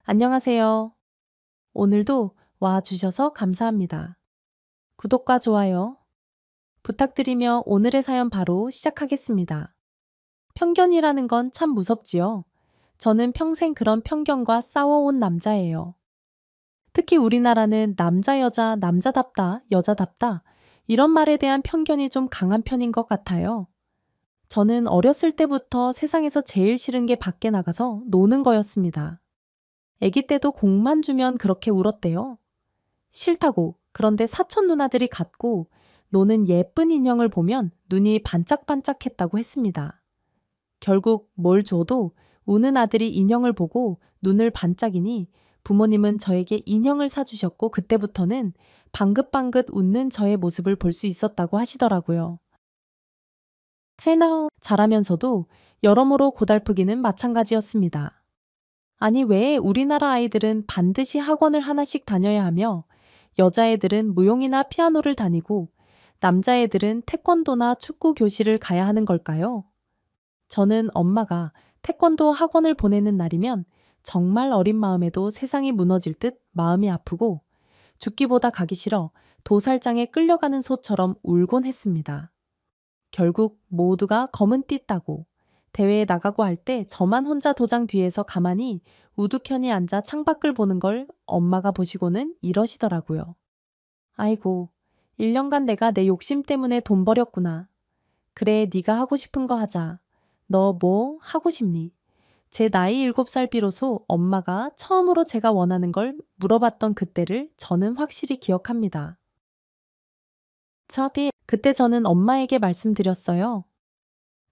안녕하세요. 오늘도 와주셔서 감사합니다. 구독과 좋아요 부탁드리며 오늘의 사연 바로 시작하겠습니다. 편견이라는 건 참 무섭지요. 저는 평생 그런 편견과 싸워온 남자예요. 특히 우리나라는 남자, 여자, 남자답다, 여자답다, 이런 말에 대한 편견이 좀 강한 편인 것 같아요. 저는 어렸을 때부터 세상에서 제일 싫은 게 밖에 나가서 노는 거였습니다. 아기 때도 공만 주면 그렇게 울었대요. 싫다고. 그런데 사촌 누나들이 갖고 노는 예쁜 인형을 보면 눈이 반짝반짝했다고 했습니다. 결국 뭘 줘도 우는 아들이 인형을 보고 눈을 반짝이니 부모님은 저에게 인형을 사주셨고 그때부터는 방긋방긋 웃는 저의 모습을 볼 수 있었다고 하시더라고요. 자라면서도 여러모로 고달프기는 마찬가지였습니다. 아니 왜 우리나라 아이들은 반드시 학원을 하나씩 다녀야 하며 여자애들은 무용이나 피아노를 다니고 남자애들은 태권도나 축구 교실을 가야 하는 걸까요? 저는 엄마가 태권도 학원을 보내는 날이면 정말 어린 마음에도 세상이 무너질 듯 마음이 아프고 죽기보다 가기 싫어 도살장에 끌려가는 소처럼 울곤 했습니다. 결국 모두가 검은 띠 따고 대회에 나가고 할 때 저만 혼자 도장 뒤에서 가만히 우두커니 앉아 창밖을 보는 걸 엄마가 보시고는 이러시더라고요. 아이고, 1년간 내가 내 욕심 때문에 돈 버렸구나. 그래, 네가 하고 싶은 거 하자. 너 뭐 하고 싶니? 제 나이 7살 비로소 엄마가 처음으로 제가 원하는 걸 물어봤던 그때를 저는 확실히 기억합니다. 그때 저는 엄마에게 말씀드렸어요.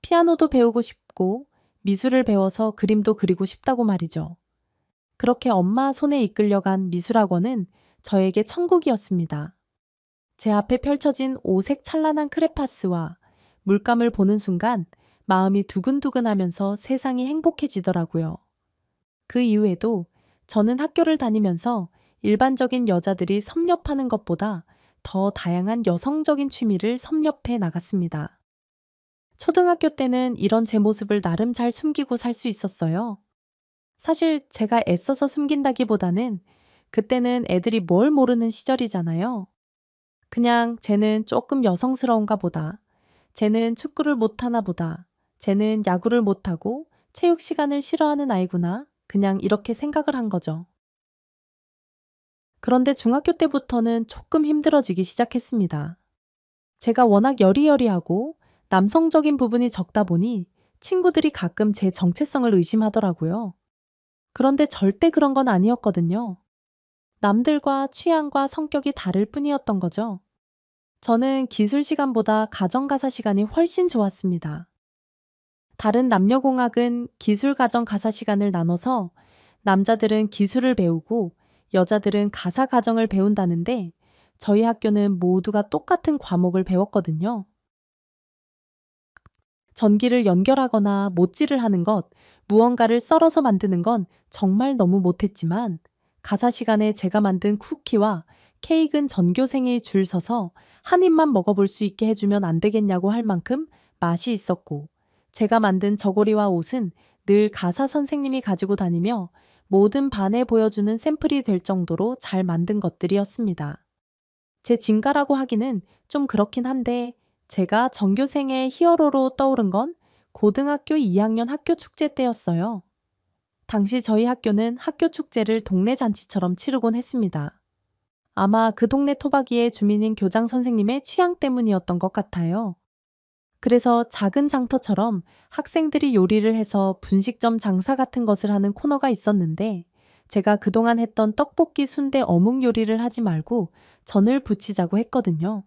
피아노도 배우고 싶고 미술을 배워서 그림도 그리고 싶다고 말이죠. 그렇게 엄마 손에 이끌려간 미술학원은 저에게 천국이었습니다. 제 앞에 펼쳐진 오색 찬란한 크레파스와 물감을 보는 순간 마음이 두근두근하면서 세상이 행복해지더라고요. 그 이후에도 저는 학교를 다니면서 일반적인 여자들이 섭렵하는 것보다 더 다양한 여성적인 취미를 섭렵해 나갔습니다. 초등학교 때는 이런 제 모습을 나름 잘 숨기고 살 수 있었어요. 사실 제가 애써서 숨긴다기보다는 그때는 애들이 뭘 모르는 시절이잖아요. 그냥 쟤는 조금 여성스러운가 보다. 쟤는 축구를 못하나 보다. 쟤는 야구를 못하고 체육 시간을 싫어하는 아이구나. 그냥 이렇게 생각을 한 거죠. 그런데 중학교 때부터는 조금 힘들어지기 시작했습니다. 제가 워낙 여리여리하고 남성적인 부분이 적다 보니 친구들이 가끔 제 정체성을 의심하더라고요. 그런데 절대 그런 건 아니었거든요. 남들과 취향과 성격이 다를 뿐이었던 거죠. 저는 기술 시간보다 가정가사 시간이 훨씬 좋았습니다. 다른 남녀공학은 기술 가정 가사 시간을 나눠서 남자들은 기술을 배우고 여자들은 가사 가정을 배운다는데 저희 학교는 모두가 똑같은 과목을 배웠거든요. 전기를 연결하거나 못질을 하는 것, 무언가를 썰어서 만드는 건 정말 너무 못했지만 가사 시간에 제가 만든 쿠키와 케이크는 전교생이 줄 서서 한 입만 먹어볼 수 있게 해주면 안 되겠냐고 할 만큼 맛이 있었고 제가 만든 저고리와 옷은 늘 가사 선생님이 가지고 다니며 모든 반에 보여주는 샘플이 될 정도로 잘 만든 것들이었습니다. 제 진가라고 하기는 좀 그렇긴 한데 제가 전교생의 히어로로 떠오른 건 고등학교 2학년 학교 축제 때였어요. 당시 저희 학교는 학교 축제를 동네 잔치처럼 치르곤 했습니다. 아마 그 동네 토박이의 주민인 교장 선생님의 취향 때문이었던 것 같아요. 그래서 작은 장터처럼 학생들이 요리를 해서 분식점 장사 같은 것을 하는 코너가 있었는데 제가 그동안 했던 떡볶이, 순대, 어묵 요리를 하지 말고 전을 부치자고 했거든요.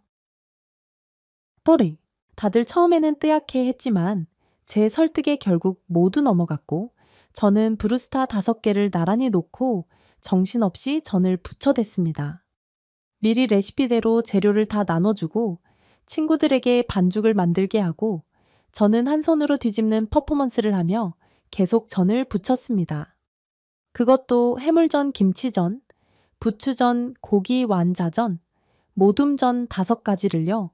다들 처음에는 뜨약해 했지만 제 설득에 결국 모두 넘어갔고 저는 브루스타 5개를 나란히 놓고 정신없이 전을 부쳐댔습니다. 미리 레시피대로 재료를 다 나눠주고 친구들에게 반죽을 만들게 하고 저는 한 손으로 뒤집는 퍼포먼스를 하며 계속 전을 부쳤습니다. 그것도 해물전, 김치전, 부추전, 고기 완자전, 모둠전 5가지를요.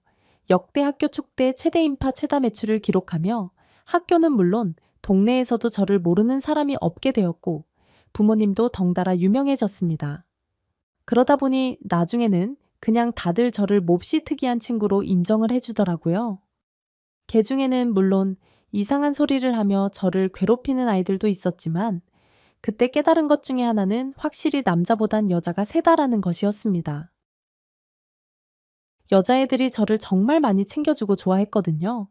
역대 학교 축제 최대 인파 최다 매출을 기록하며 학교는 물론 동네에서도 저를 모르는 사람이 없게 되었고 부모님도 덩달아 유명해졌습니다. 그러다 보니 나중에는 그냥 다들 저를 몹시 특이한 친구로 인정을 해주더라고요. 개 중에는 물론 이상한 소리를 하며 저를 괴롭히는 아이들도 있었지만 그때 깨달은 것 중에 하나는 확실히 남자보단 여자가 세다라는 것이었습니다. 여자애들이 저를 정말 많이 챙겨주고 좋아했거든요.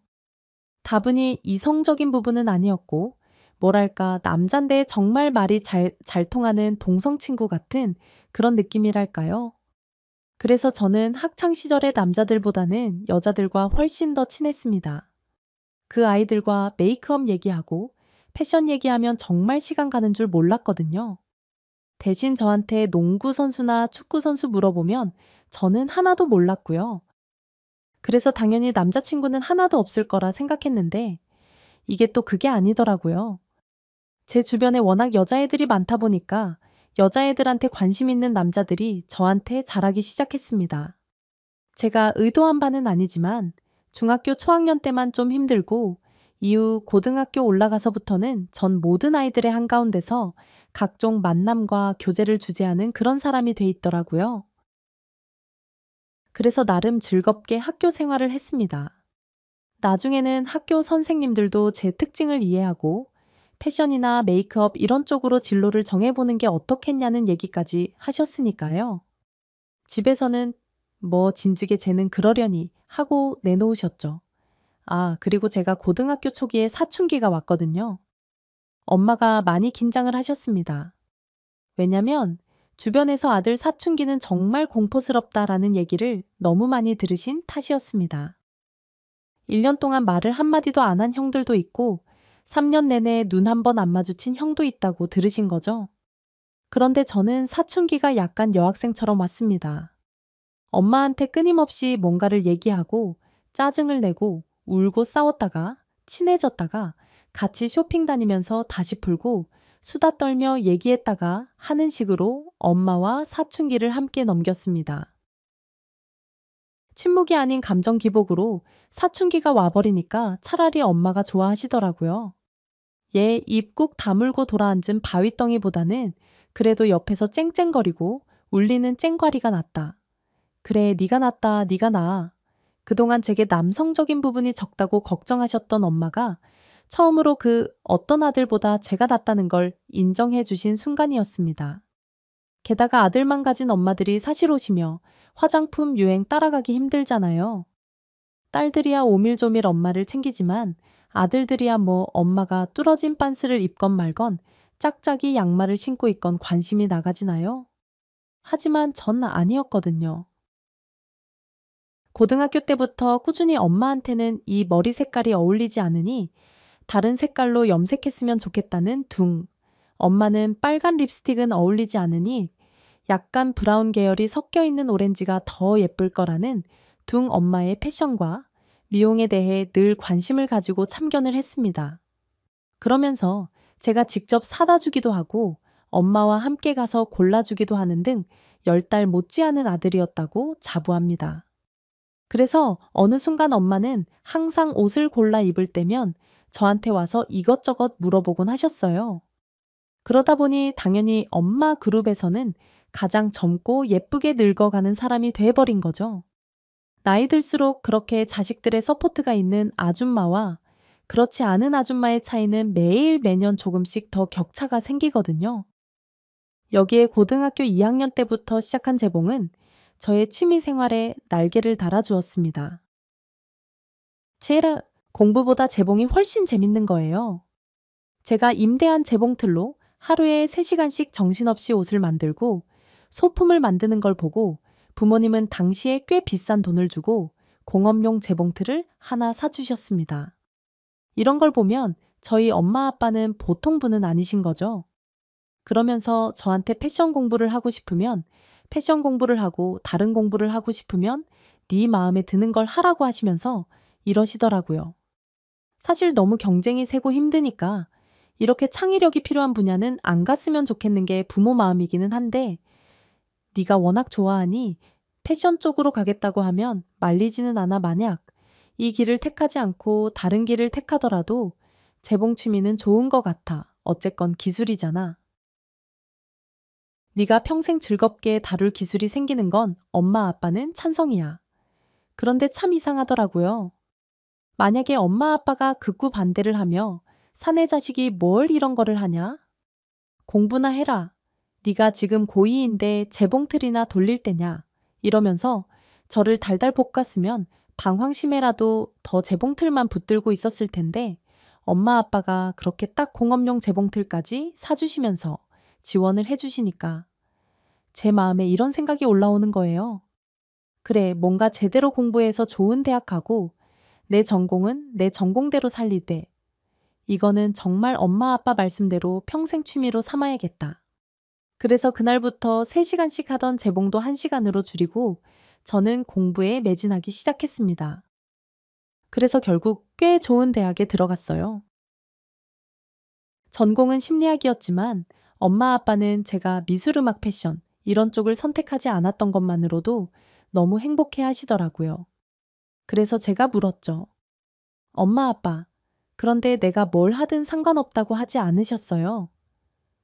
다분히 이성적인 부분은 아니었고, 뭐랄까, 남잔데 정말 말이 잘 통하는 동성 친구 같은 그런 느낌이랄까요. 그래서 저는 학창 시절의 남자들보다는 여자들과 훨씬 더 친했습니다. 그 아이들과 메이크업 얘기하고 패션 얘기하면 정말 시간 가는 줄 몰랐거든요. 대신 저한테 농구 선수나 축구 선수 물어보면 저는 하나도 몰랐고요. 그래서 당연히 남자친구는 하나도 없을 거라 생각했는데 이게 또 그게 아니더라고요. 제 주변에 워낙 여자애들이 많다 보니까 여자애들한테 관심 있는 남자들이 저한테 잘하기 시작했습니다. 제가 의도한 바는 아니지만 중학교 초학년 때만 좀 힘들고 이후 고등학교 올라가서부터는 전 모든 아이들의 한가운데서 각종 만남과 교제를 주재하는 그런 사람이 돼 있더라고요. 그래서 나름 즐겁게 학교 생활을 했습니다. 나중에는 학교 선생님들도 제 특징을 이해하고 패션이나 메이크업 이런 쪽으로 진로를 정해보는 게 어떻겠냐는 얘기까지 하셨으니까요. 집에서는 뭐 진즉에 쟤는 그러려니 하고 내놓으셨죠. 아, 그리고 제가 고등학교 초기에 사춘기가 왔거든요. 엄마가 많이 긴장을 하셨습니다. 왜냐면 주변에서 아들 사춘기는 정말 공포스럽다라는 얘기를 너무 많이 들으신 탓이었습니다. 1년 동안 말을 한마디도 안 한 형들도 있고 3년 내내 눈 한 번 안 마주친 형도 있다고 들으신 거죠. 그런데 저는 사춘기가 약간 여학생처럼 왔습니다. 엄마한테 끊임없이 뭔가를 얘기하고 짜증을 내고 울고 싸웠다가 친해졌다가 같이 쇼핑 다니면서 다시 풀고 수다 떨며 얘기했다가 하는 식으로 엄마와 사춘기를 함께 넘겼습니다. 침묵이 아닌 감정 기복으로 사춘기가 와버리니까 차라리 엄마가 좋아하시더라고요. 얘 입 꾹 다물고 돌아앉은 바위덩이보다는 그래도 옆에서 쨍쨍거리고 울리는 쨍과리가 낫다. 그래, 네가 낫다, 네가 나아. 그동안 제게 남성적인 부분이 적다고 걱정하셨던 엄마가 처음으로 그 어떤 아들보다 제가 낫다는 걸 인정해 주신 순간이었습니다. 게다가 아들만 가진 엄마들이 사실 오시며 화장품 유행 따라가기 힘들잖아요. 딸들이야 오밀조밀 엄마를 챙기지만 아들들이야 뭐 엄마가 뚫어진 빤스를 입건 말건 짝짝이 양말을 신고 있건 관심이 나가지나요? 하지만 전 아니었거든요. 고등학교 때부터 꾸준히 엄마한테는 이 머리 색깔이 어울리지 않으니 다른 색깔로 염색했으면 좋겠다는 둥. 엄마는 빨간 립스틱은 어울리지 않으니 약간 브라운 계열이 섞여 있는 오렌지가 더 예쁠 거라는 둥 엄마의 패션과 미용에 대해 늘 관심을 가지고 참견을 했습니다. 그러면서 제가 직접 사다 주기도 하고 엄마와 함께 가서 골라주기도 하는 등 10달 못지않은 아들이었다고 자부합니다. 그래서 어느 순간 엄마는 항상 옷을 골라 입을 때면 저한테 와서 이것저것 물어보곤 하셨어요. 그러다 보니 당연히 엄마 그룹에서는 가장 젊고 예쁘게 늙어가는 사람이 돼버린 거죠. 나이 들수록 그렇게 자식들의 서포트가 있는 아줌마와 그렇지 않은 아줌마의 차이는 매일 매년 조금씩 더 격차가 생기거든요. 여기에 고등학교 2학년 때부터 시작한 재봉은 저의 취미 생활에 날개를 달아주었습니다. 공부보다 재봉이 훨씬 재밌는 거예요. 제가 임대한 재봉틀로 하루에 3시간씩 정신없이 옷을 만들고 소품을 만드는 걸 보고 부모님은 당시에 꽤 비싼 돈을 주고 공업용 재봉틀을 하나 사주셨습니다. 이런 걸 보면 저희 엄마 아빠는 보통 분은 아니신 거죠. 그러면서 저한테 패션 공부를 하고 싶으면 패션 공부를 하고 다른 공부를 하고 싶으면 네 마음에 드는 걸 하라고 하시면서 이러시더라고요. 사실 너무 경쟁이 세고 힘드니까 이렇게 창의력이 필요한 분야는 안 갔으면 좋겠는 게 부모 마음이기는 한데 네가 워낙 좋아하니 패션 쪽으로 가겠다고 하면 말리지는 않아 만약 이 길을 택하지 않고 다른 길을 택하더라도 재봉 취미는 좋은 것 같아. 어쨌건 기술이잖아. 네가 평생 즐겁게 다룰 기술이 생기는 건 엄마 아빠는 찬성이야. 그런데 참 이상하더라고요. 만약에 엄마 아빠가 극구 반대를 하며 사내 자식이 뭘 이런 거를 하냐? 공부나 해라. 네가 지금 고2인데 재봉틀이나 돌릴 때냐? 이러면서 저를 달달 볶았으면 방황심에라도 더 재봉틀만 붙들고 있었을 텐데 엄마 아빠가 그렇게 딱 공업용 재봉틀까지 사주시면서 지원을 해주시니까 제 마음에 이런 생각이 올라오는 거예요. 그래, 뭔가 제대로 공부해서 좋은 대학 가고 내 전공은 내 전공대로 살리되 이거는 정말 엄마 아빠 말씀대로 평생 취미로 삼아야겠다. 그래서 그날부터 3시간씩 하던 재봉도 1시간으로 줄이고 저는 공부에 매진하기 시작했습니다. 그래서 결국 꽤 좋은 대학에 들어갔어요. 전공은 심리학이었지만 엄마 아빠는 제가 미술음악 패션 이런 쪽을 선택하지 않았던 것만으로도 너무 행복해 하시더라고요. 그래서 제가 물었죠. 엄마 아빠, 그런데 내가 뭘 하든 상관없다고 하지 않으셨어요?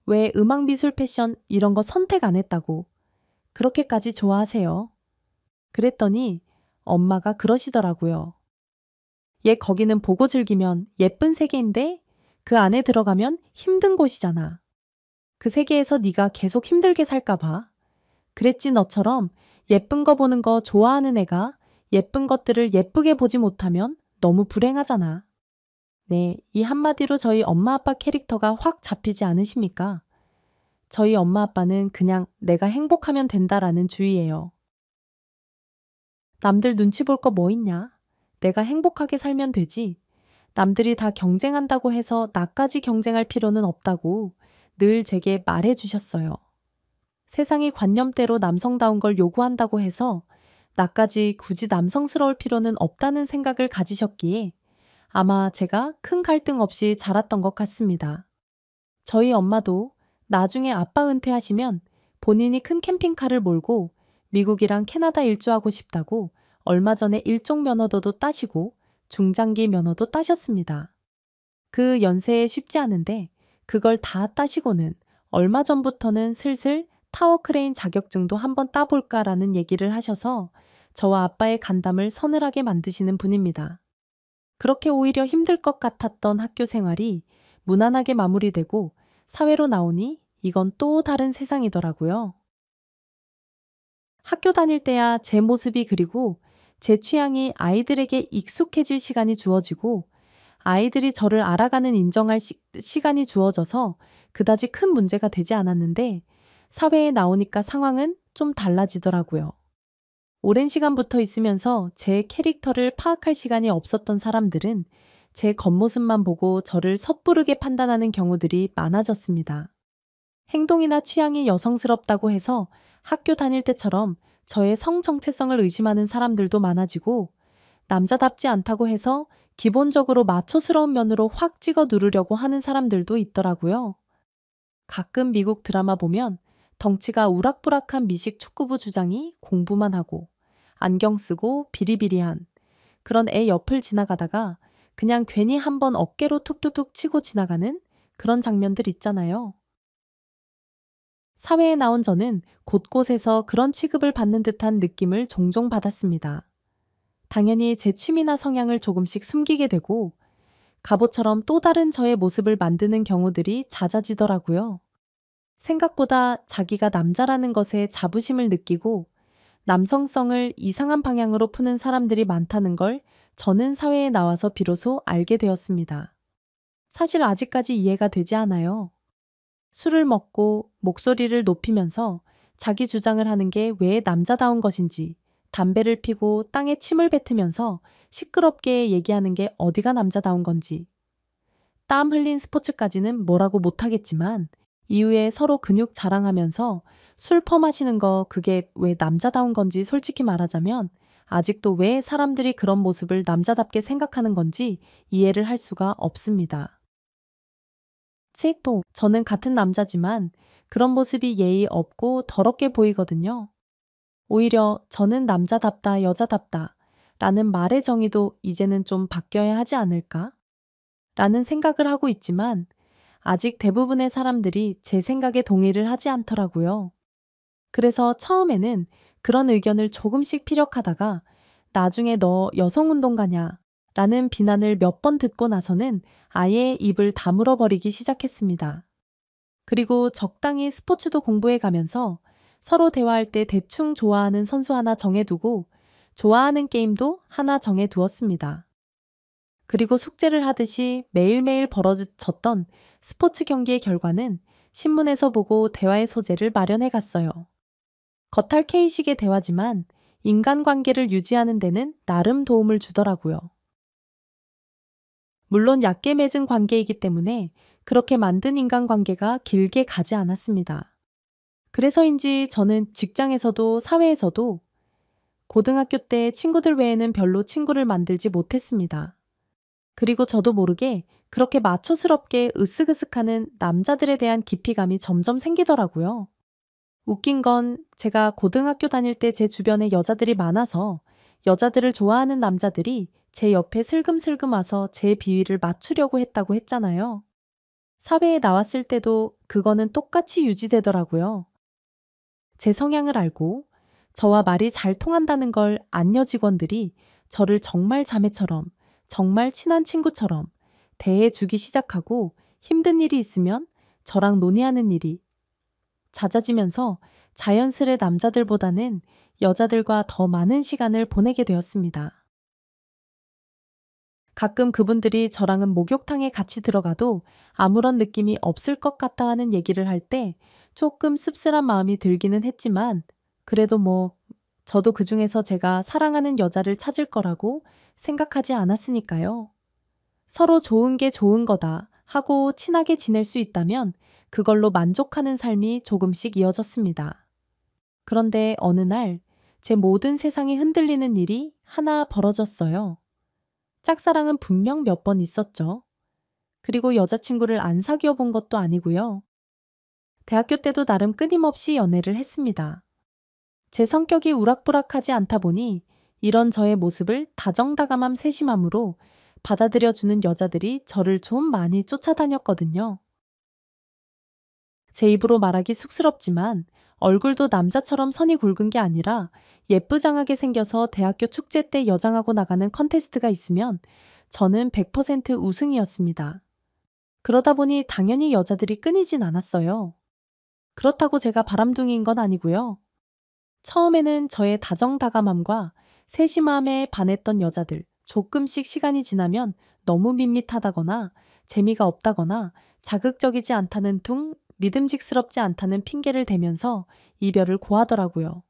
왜 음악 미술 패션 이런 거 선택 안 했다고 그렇게까지 좋아하세요? 그랬더니 엄마가 그러시더라고요. 얘 거기는 보고 즐기면 예쁜 세계인데 그 안에 들어가면 힘든 곳이잖아. 그 세계에서 네가 계속 힘들게 살까 봐. 그랬지 너처럼 예쁜 거 보는 거 좋아하는 애가 예쁜 것들을 예쁘게 보지 못하면 너무 불행하잖아. 네, 이 한마디로 저희 엄마 아빠 캐릭터가 확 잡히지 않으십니까? 저희 엄마 아빠는 그냥 내가 행복하면 된다라는 주의예요. 남들 눈치 볼 거 뭐 있냐? 내가 행복하게 살면 되지. 남들이 다 경쟁한다고 해서 나까지 경쟁할 필요는 없다고 늘 제게 말해 주셨어요. 세상이 관념대로 남성다운 걸 요구한다고 해서 나까지 굳이 남성스러울 필요는 없다는 생각을 가지셨기에 아마 제가 큰 갈등 없이 자랐던 것 같습니다. 저희 엄마도 나중에 아빠 은퇴하시면 본인이 큰 캠핑카를 몰고 미국이랑 캐나다 일주하고 싶다고 얼마 전에 일종 면허도도 따시고 중장기 면허도 따셨습니다. 그 연세에 쉽지 않은데 그걸 다 따시고는 얼마 전부터는 슬슬 타워 크레인 자격증도 한번 따볼까라는 얘기를 하셔서 저와 아빠의 간담을 서늘하게 만드시는 분입니다. 그렇게 오히려 힘들 것 같았던 학교 생활이 무난하게 마무리되고 사회로 나오니 이건 또 다른 세상이더라고요. 학교 다닐 때야 제 모습이 그리고 제 취향이 아이들에게 익숙해질 시간이 주어지고 아이들이 저를 알아가는 인정할 시간이 주어져서 그다지 큰 문제가 되지 않았는데 사회에 나오니까 상황은 좀 달라지더라고요. 오랜 시간 붙어 있으면서 제 캐릭터를 파악할 시간이 없었던 사람들은 제 겉모습만 보고 저를 섣부르게 판단하는 경우들이 많아졌습니다. 행동이나 취향이 여성스럽다고 해서 학교 다닐 때처럼 저의 성 정체성을 의심하는 사람들도 많아지고 남자답지 않다고 해서 기본적으로 마초스러운 면으로 확 찍어 누르려고 하는 사람들도 있더라고요. 가끔 미국 드라마 보면 덩치가 우락부락한 미식 축구부 주장이 공부만 하고 안경 쓰고 비리비리한 그런 애 옆을 지나가다가 그냥 괜히 한번 어깨로 툭툭툭 치고 지나가는 그런 장면들 있잖아요. 사회에 나온 저는 곳곳에서 그런 취급을 받는 듯한 느낌을 종종 받았습니다. 당연히 제 취미나 성향을 조금씩 숨기게 되고 갑옷처럼 또 다른 저의 모습을 만드는 경우들이 잦아지더라고요. 생각보다 자기가 남자라는 것에 자부심을 느끼고 남성성을 이상한 방향으로 푸는 사람들이 많다는 걸 저는 사회에 나와서 비로소 알게 되었습니다. 사실 아직까지 이해가 되지 않아요. 술을 먹고 목소리를 높이면서 자기 주장을 하는 게 왜 남자다운 것인지, 담배를 피고 땅에 침을 뱉으면서 시끄럽게 얘기하는 게 어디가 남자다운 건지, 땀 흘린 스포츠까지는 뭐라고 못하겠지만 이후에 서로 근육 자랑하면서 술 퍼마시는 거 그게 왜 남자다운 건지 솔직히 말하자면 아직도 왜 사람들이 그런 모습을 남자답게 생각하는 건지 이해를 할 수가 없습니다. 또 저는 같은 남자지만 그런 모습이 예의 없고 더럽게 보이거든요. 오히려 저는 남자답다, 여자답다 라는 말의 정의도 이제는 좀 바뀌어야 하지 않을까? 라는 생각을 하고 있지만 아직 대부분의 사람들이 제 생각에 동의를 하지 않더라고요. 그래서 처음에는 그런 의견을 조금씩 피력하다가 나중에 너 여성운동가냐? 라는 비난을 몇 번 듣고 나서는 아예 입을 다물어 버리기 시작했습니다. 그리고 적당히 스포츠도 공부해 가면서 서로 대화할 때 대충 좋아하는 선수 하나 정해두고 좋아하는 게임도 하나 정해두었습니다. 그리고 숙제를 하듯이 매일매일 벌어졌던 스포츠 경기의 결과는 신문에서 보고 대화의 소재를 마련해 갔어요. 겉핥기식의 대화지만 인간관계를 유지하는 데는 나름 도움을 주더라고요. 물론 얕게 맺은 관계이기 때문에 그렇게 만든 인간관계가 길게 가지 않았습니다. 그래서인지 저는 직장에서도 사회에서도 고등학교 때 친구들 외에는 별로 친구를 만들지 못했습니다. 그리고 저도 모르게 그렇게 마초스럽게 으쓱으쓱하는 남자들에 대한 기피감이 점점 생기더라고요. 웃긴 건 제가 고등학교 다닐 때 제 주변에 여자들이 많아서 여자들을 좋아하는 남자들이 제 옆에 슬금슬금 와서 제 비위를 맞추려고 했다고 했잖아요. 사회에 나왔을 때도 그거는 똑같이 유지되더라고요. 제 성향을 알고 저와 말이 잘 통한다는 걸 안 여직원들이 저를 정말 자매처럼, 정말 친한 친구처럼 대해주기 시작하고 힘든 일이 있으면 저랑 논의하는 일이 잦아지면서 자연스레 남자들보다는 여자들과 더 많은 시간을 보내게 되었습니다. 가끔 그분들이 저랑은 목욕탕에 같이 들어가도 아무런 느낌이 없을 것 같다 하는 얘기를 할 때 조금 씁쓸한 마음이 들기는 했지만 그래도 저도 그 중에서 제가 사랑하는 여자를 찾을 거라고 생각하지 않았으니까요. 서로 좋은 게 좋은 거다 하고 친하게 지낼 수 있다면 그걸로 만족하는 삶이 조금씩 이어졌습니다. 그런데 어느 날 제 모든 세상이 흔들리는 일이 하나 벌어졌어요. 짝사랑은 분명 몇 번 있었죠. 그리고 여자친구를 안 사귀어 본 것도 아니고요. 대학교 때도 나름 끊임없이 연애를 했습니다. 제 성격이 우락부락하지 않다 보니 이런 저의 모습을 다정다감함 세심함으로 받아들여주는 여자들이 저를 좀 많이 쫓아다녔거든요. 제 입으로 말하기 쑥스럽지만 얼굴도 남자처럼 선이 굵은 게 아니라 예쁘장하게 생겨서 대학교 축제 때 여장하고 나가는 컨테스트가 있으면 저는 100% 우승이었습니다. 그러다 보니 당연히 여자들이 끊이진 않았어요. 그렇다고 제가 바람둥이인 건 아니고요. 처음에는 저의 다정다감함과 세심함에 반했던 여자들, 조금씩 시간이 지나면 너무 밋밋하다거나 재미가 없다거나 자극적이지 않다는 둥 믿음직스럽지 않다는 핑계를 대면서 이별을 고하더라고요.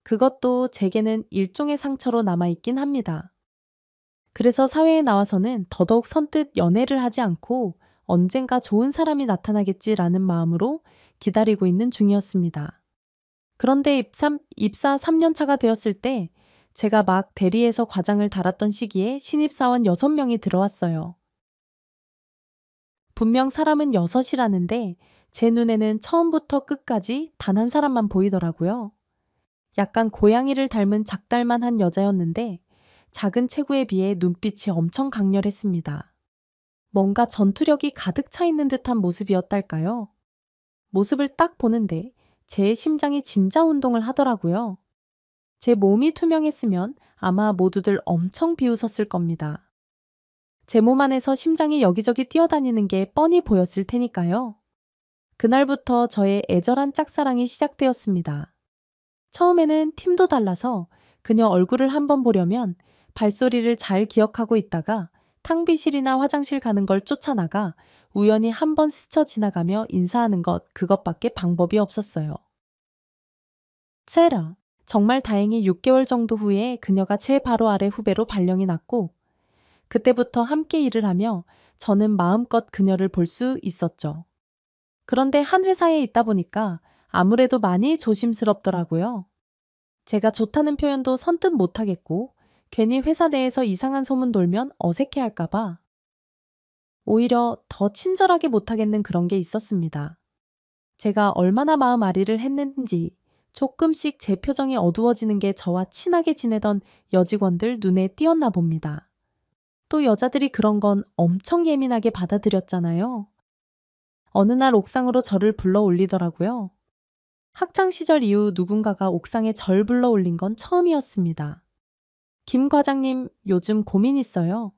그것도 제게는 일종의 상처로 남아있긴 합니다. 그래서 사회에 나와서는 더더욱 선뜻 연애를 하지 않고 언젠가 좋은 사람이 나타나겠지라는 마음으로 기다리고 있는 중이었습니다. 그런데 입사 3년 차가 되었을 때 제가 막 대리에서 과장을 달았던 시기에 신입사원 6명이 들어왔어요. 분명 사람은 6이라는데 제 눈에는 처음부터 끝까지 단 한 사람만 보이더라고요. 약간 고양이를 닮은 작달만한 여자였는데 작은 체구에 비해 눈빛이 엄청 강렬했습니다. 뭔가 전투력이 가득 차 있는 듯한 모습이었달까요? 모습을 딱 보는데 제 심장이 진짜 운동을 하더라고요. 제 몸이 투명했으면 아마 모두들 엄청 비웃었을 겁니다. 제 몸 안에서 심장이 여기저기 뛰어다니는 게 뻔히 보였을 테니까요. 그날부터 저의 애절한 짝사랑이 시작되었습니다. 처음에는 팀도 달라서 그녀 얼굴을 한번 보려면 발소리를 잘 기억하고 있다가 탕비실이나 화장실 가는 걸 쫓아나가 우연히 한번 스쳐 지나가며 인사하는 그것밖에 방법이 없었어요. 세라. 정말 다행히 6개월 정도 후에 그녀가 제 바로 아래 후배로 발령이 났고 그때부터 함께 일을 하며 저는 마음껏 그녀를 볼 수 있었죠. 그런데 한 회사에 있다 보니까 아무래도 많이 조심스럽더라고요. 제가 좋다는 표현도 선뜻 못하겠고 괜히 회사 내에서 이상한 소문 돌면 어색해할까봐 오히려 더 친절하게 못하겠는 그런 게 있었습니다. 제가 얼마나 마음 아리를 했는지 조금씩 제 표정이 어두워지는 게 저와 친하게 지내던 여직원들 눈에 띄었나 봅니다. 또 여자들이 그런 건 엄청 예민하게 받아들였잖아요. 어느 날 옥상으로 저를 불러 올리더라고요. 학창 시절 이후 누군가가 옥상에 절 불러 올린 건 처음이었습니다. 김 과장님, 요즘 고민 있어요.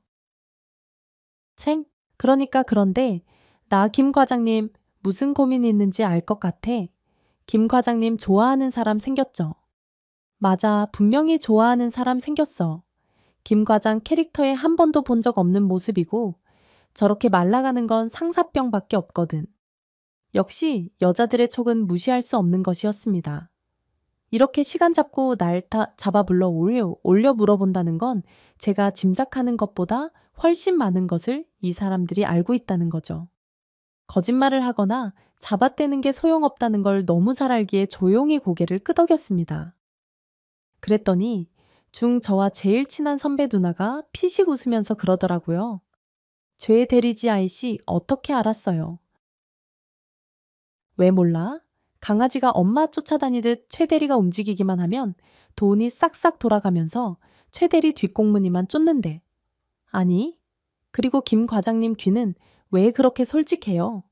챙? 그러니까 그런데 나 김 과장님 무슨 고민이 있는지 알 것 같아. 김 과장님 좋아하는 사람 생겼죠? 맞아, 분명히 좋아하는 사람 생겼어. 김 과장 캐릭터에 한 번도 본 적 없는 모습이고 저렇게 말라가는 건 상사병밖에 없거든. 역시 여자들의 촉은 무시할 수 없는 것이었습니다. 이렇게 시간 잡고 잡아 불러 올려 물어본다는 건 제가 짐작하는 것보다 훨씬 많은 것을 이 사람들이 알고 있다는 거죠. 거짓말을 하거나 잡아떼는 게 소용없다는 걸 너무 잘 알기에 조용히 고개를 끄덕였습니다. 그랬더니 저와 제일 친한 선배 누나가 피식 웃으면서 그러더라고요. 죄 대리지 아이씨 어떻게 알았어요? 왜 몰라? 강아지가 엄마 쫓아다니듯 최대리가 움직이기만 하면 돈이 싹싹 돌아가면서 최대리 뒷공무니만 쫓는데. 아니, 그리고 김 과장님 귀는 왜 그렇게 솔직해요?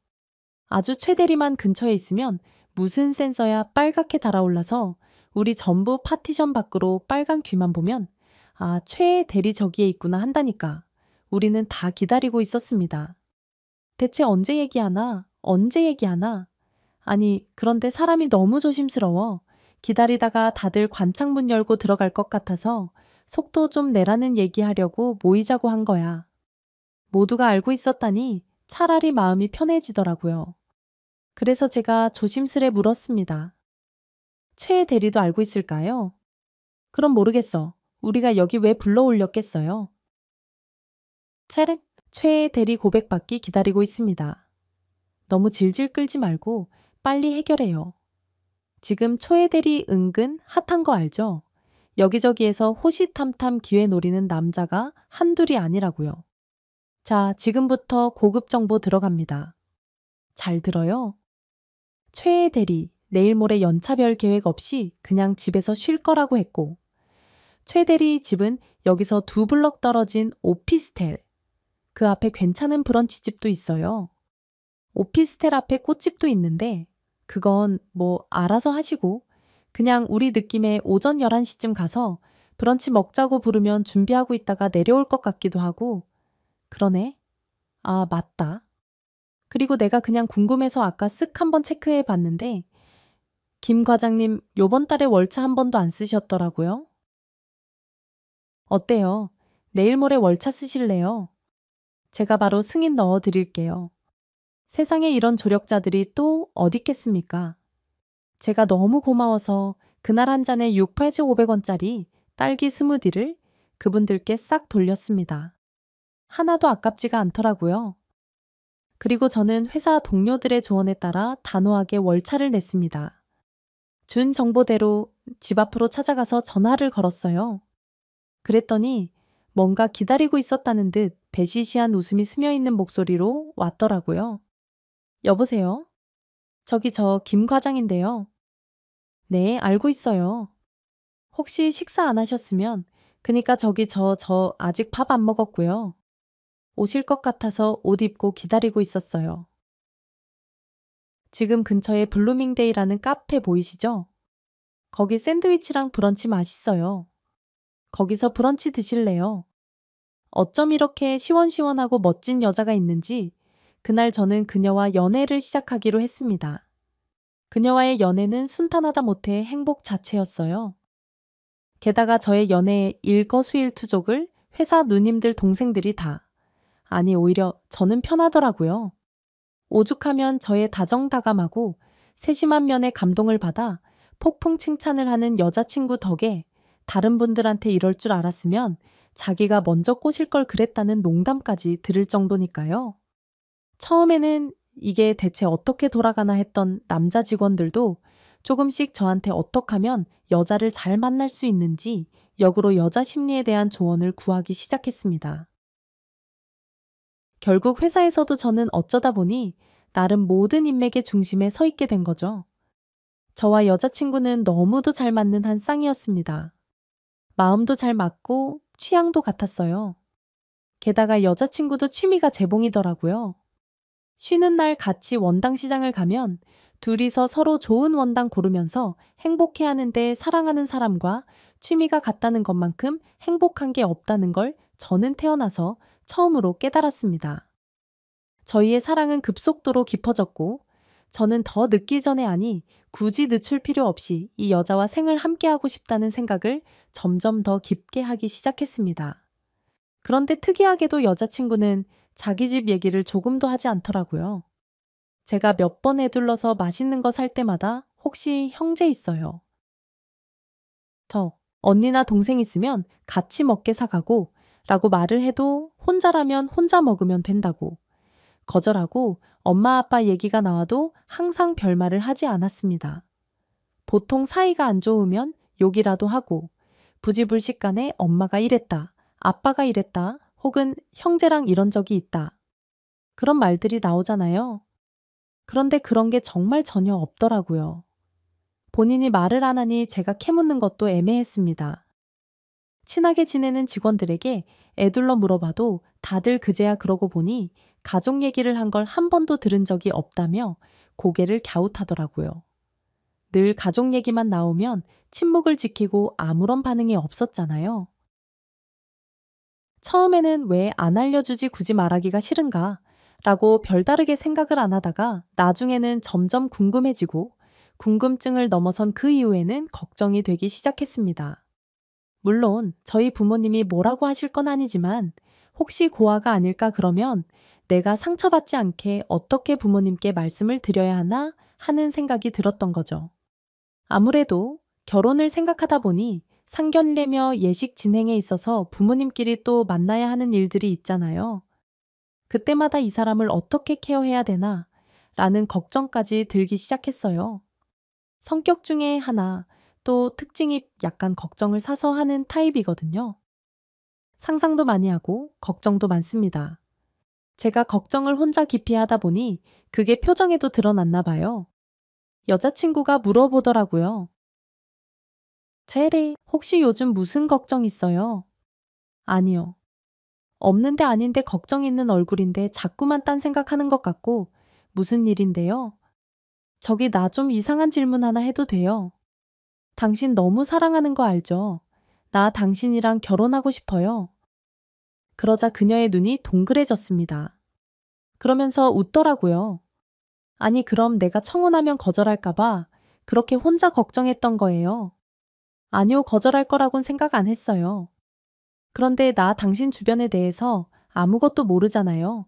아주 최대리만 근처에 있으면 무슨 센서야 빨갛게 달아올라서 우리 전부 파티션 밖으로 빨간 귀만 보면 아, 최대리 저기에 있구나 한다니까. 우리는 다 기다리고 있었습니다. 대체 언제 얘기하나? 언제 얘기하나? 아니, 그런데 사람이 너무 조심스러워. 기다리다가 다들 관창문 열고 들어갈 것 같아서 속도 좀 내라는 얘기하려고 모이자고 한 거야. 모두가 알고 있었다니 차라리 마음이 편해지더라고요. 그래서 제가 조심스레 물었습니다. 최 대리도 알고 있을까요? 그럼 모르겠어. 우리가 여기 왜 불러 올렸겠어요? 최 대리 고백받기 기다리고 있습니다. 너무 질질 끌지 말고 빨리 해결해요. 지금 초에 대리 은근 핫한 거 알죠? 여기저기에서 호시탐탐 기회 노리는 남자가 한둘이 아니라고요. 자, 지금부터 고급 정보 들어갑니다. 잘 들어요? 최 대리, 내일 모레 연차별 계획 없이 그냥 집에서 쉴 거라고 했고, 최 대리 집은 여기서 2블럭 떨어진 오피스텔. 그 앞에 괜찮은 브런치집도 있어요. 오피스텔 앞에 꽃집도 있는데 그건 뭐 알아서 하시고 그냥 우리 느낌에 오전 11시쯤 가서 브런치 먹자고 부르면 준비하고 있다가 내려올 것 같기도 하고 그러네. 아, 맞다. 그리고 내가 그냥 궁금해서 아까 쓱 한번 체크해 봤는데 김 과장님 요번 달에 월차 한 번도 안 쓰셨더라고요. 어때요? 내일 모레 월차 쓰실래요? 제가 바로 승인 넣어 드릴게요. 세상에 이런 조력자들이 또 어디 있겠습니까? 제가 너무 고마워서 그날 한 잔에 6,500원짜리 딸기 스무디를 그분들께 싹 돌렸습니다. 하나도 아깝지가 않더라고요. 그리고 저는 회사 동료들의 조언에 따라 단호하게 월차를 냈습니다. 준 정보대로 집 앞으로 찾아가서 전화를 걸었어요. 그랬더니 뭔가 기다리고 있었다는 듯 배시시한 웃음이 스며있는 목소리로 왔더라고요. 여보세요? 저기 저 김 과장인데요. 네, 알고 있어요. 혹시 식사 안 하셨으면 그니까 저기 저 아직 밥 안 먹었고요. 오실 것 같아서 옷 입고 기다리고 있었어요. 지금 근처에 블루밍데이라는 카페 보이시죠? 거기 샌드위치랑 브런치 맛있어요. 거기서 브런치 드실래요? 어쩜 이렇게 시원시원하고 멋진 여자가 있는지 그날 저는 그녀와 연애를 시작하기로 했습니다. 그녀와의 연애는 순탄하다 못해 행복 자체였어요. 게다가 저의 연애의 일거수일투족을 회사 누님들 동생들이 다. 아니 오히려 저는 편하더라고요. 오죽하면 저의 다정다감하고 세심한 면에 감동을 받아 폭풍 칭찬을 하는 여자친구 덕에 다른 분들한테 이럴 줄 알았으면 자기가 먼저 꼬실 걸 그랬다는 농담까지 들을 정도니까요. 처음에는 이게 대체 어떻게 돌아가나 했던 남자 직원들도 조금씩 저한테 어떻게 하면 여자를 잘 만날 수 있는지 역으로 여자 심리에 대한 조언을 구하기 시작했습니다. 결국 회사에서도 저는 어쩌다 보니 나름 모든 인맥의 중심에 서 있게 된 거죠. 저와 여자친구는 너무도 잘 맞는 한 쌍이었습니다. 마음도 잘 맞고 취향도 같았어요. 게다가 여자친구도 취미가 재봉이더라고요. 쉬는 날 같이 원당 시장을 가면 둘이서 서로 좋은 원당 고르면서 행복해하는데 사랑하는 사람과 취미가 같다는 것만큼 행복한 게 없다는 걸 저는 태어나서 처음으로 깨달았습니다. 저희의 사랑은 급속도로 깊어졌고 저는 더 늦기 전에 아니 굳이 늦출 필요 없이 이 여자와 생을 함께하고 싶다는 생각을 점점 더 깊게 하기 시작했습니다. 그런데 특이하게도 여자친구는 자기 집 얘기를 조금도 하지 않더라고요. 제가 몇 번 애둘러서 맛있는 거 살 때마다 혹시 형제 있어요? 저 언니나 동생 있으면 같이 먹게 사가고 라고 말을 해도 혼자라면 혼자 먹으면 된다고 거절하고 엄마 아빠 얘기가 나와도 항상 별말을 하지 않았습니다. 보통 사이가 안 좋으면 욕이라도 하고 부지불식간에 엄마가 이랬다, 아빠가 이랬다, 혹은 형제랑 이런 적이 있다. 그런 말들이 나오잖아요. 그런데 그런 게 정말 전혀 없더라고요. 본인이 말을 안 하니 제가 캐묻는 것도 애매했습니다. 친하게 지내는 직원들에게 애둘러 물어봐도 다들 그제야 그러고 보니 가족 얘기를 한 걸 한 번도 들은 적이 없다며 고개를 갸웃하더라고요. 늘 가족 얘기만 나오면 침묵을 지키고 아무런 반응이 없었잖아요. 처음에는 왜 안 알려주지 굳이 말하기가 싫은가? 라고 별다르게 생각을 안 하다가 나중에는 점점 궁금해지고 궁금증을 넘어선 그 이후에는 걱정이 되기 시작했습니다. 물론 저희 부모님이 뭐라고 하실 건 아니지만 혹시 고아가 아닐까 그러면 내가 상처받지 않게 어떻게 부모님께 말씀을 드려야 하나 하는 생각이 들었던 거죠. 아무래도 결혼을 생각하다 보니 상견례며 예식 진행에 있어서 부모님끼리 또 만나야 하는 일들이 있잖아요. 그때마다 이 사람을 어떻게 케어해야 되나 라는 걱정까지 들기 시작했어요. 성격 중에 하나, 또 특징이 약간 걱정을 사서 하는 타입이거든요. 상상도 많이 하고 걱정도 많습니다. 제가 걱정을 혼자 깊이 하다 보니 그게 표정에도 드러났나 봐요. 여자친구가 물어보더라고요. 제리, 혹시 요즘 무슨 걱정 있어요? 아니요. 없는데 아닌데 걱정 있는 얼굴인데 자꾸만 딴 생각하는 것 같고 무슨 일인데요? 저기 나 좀 이상한 질문 하나 해도 돼요? 당신 너무 사랑하는 거 알죠? 나 당신이랑 결혼하고 싶어요. 그러자 그녀의 눈이 동그래졌습니다. 그러면서 웃더라고요. 아니, 그럼 내가 청혼하면 거절할까봐 그렇게 혼자 걱정했던 거예요. 아니요, 거절할 거라곤 생각 안 했어요. 그런데 나 당신 주변에 대해서 아무것도 모르잖아요.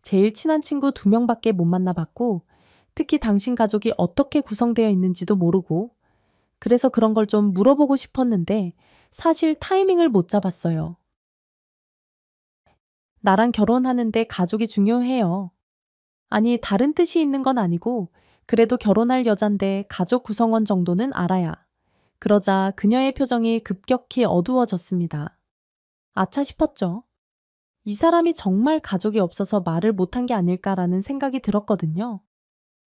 제일 친한 친구 2명밖에 못 만나봤고, 특히 당신 가족이 어떻게 구성되어 있는지도 모르고, 그래서 그런 걸 좀 물어보고 싶었는데, 사실 타이밍을 못 잡았어요. 나랑 결혼하는데 가족이 중요해요. 아니, 다른 뜻이 있는 건 아니고, 그래도 결혼할 여잔데 가족 구성원 정도는 알아야. 그러자 그녀의 표정이 급격히 어두워졌습니다. 아차 싶었죠. 이 사람이 정말 가족이 없어서 말을 못한 게 아닐까라는 생각이 들었거든요.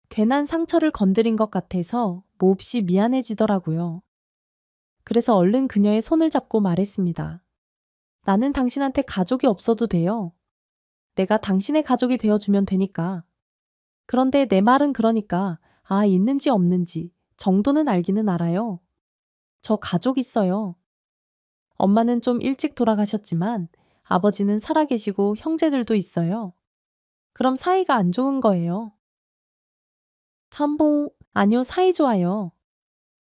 괜한 상처를 건드린 것 같아서 몹시 미안해지더라고요. 그래서 얼른 그녀의 손을 잡고 말했습니다. 나는 당신한테 가족이 없어도 돼요. 내가 당신의 가족이 되어주면 되니까. 그런데 내 말은 그러니까 있는지 없는지 정도는 알기는 알아요. 저 가족 있어요. 엄마는 좀 일찍 돌아가셨지만 아버지는 살아계시고 형제들도 있어요. 그럼 사이가 안 좋은 거예요. 참보, 아니요, 사이 좋아요.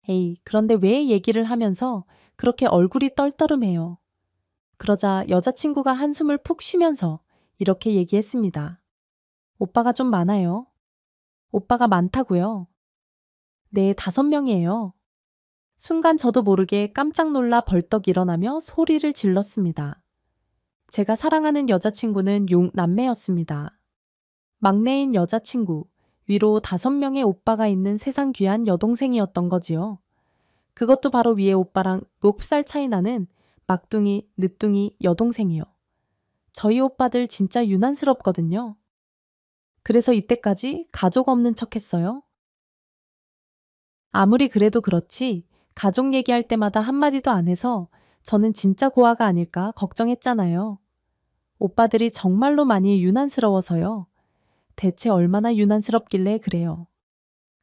에이, 그런데 왜 얘기를 하면서 그렇게 얼굴이 떨떠름해요. 그러자 여자친구가 한숨을 푹 쉬면서 이렇게 얘기했습니다. 오빠가 좀 많아요. 오빠가 많다고요. 네, 5명이에요. 순간 저도 모르게 깜짝 놀라 벌떡 일어나며 소리를 질렀습니다. 제가 사랑하는 여자친구는 6남매였습니다. 막내인 여자친구, 위로 5명의 오빠가 있는 세상 귀한 여동생이었던 거지요. 그것도 바로 위에 오빠랑 9살 차이 나는 막둥이, 늦둥이 여동생이요. 저희 오빠들 진짜 유난스럽거든요. 그래서 이때까지 가족 없는 척 했어요. 아무리 그래도 그렇지 가족 얘기할 때마다 한마디도 안 해서 저는 진짜 고아가 아닐까 걱정했잖아요. 오빠들이 정말로 많이 유난스러워서요. 대체 얼마나 유난스럽길래 그래요.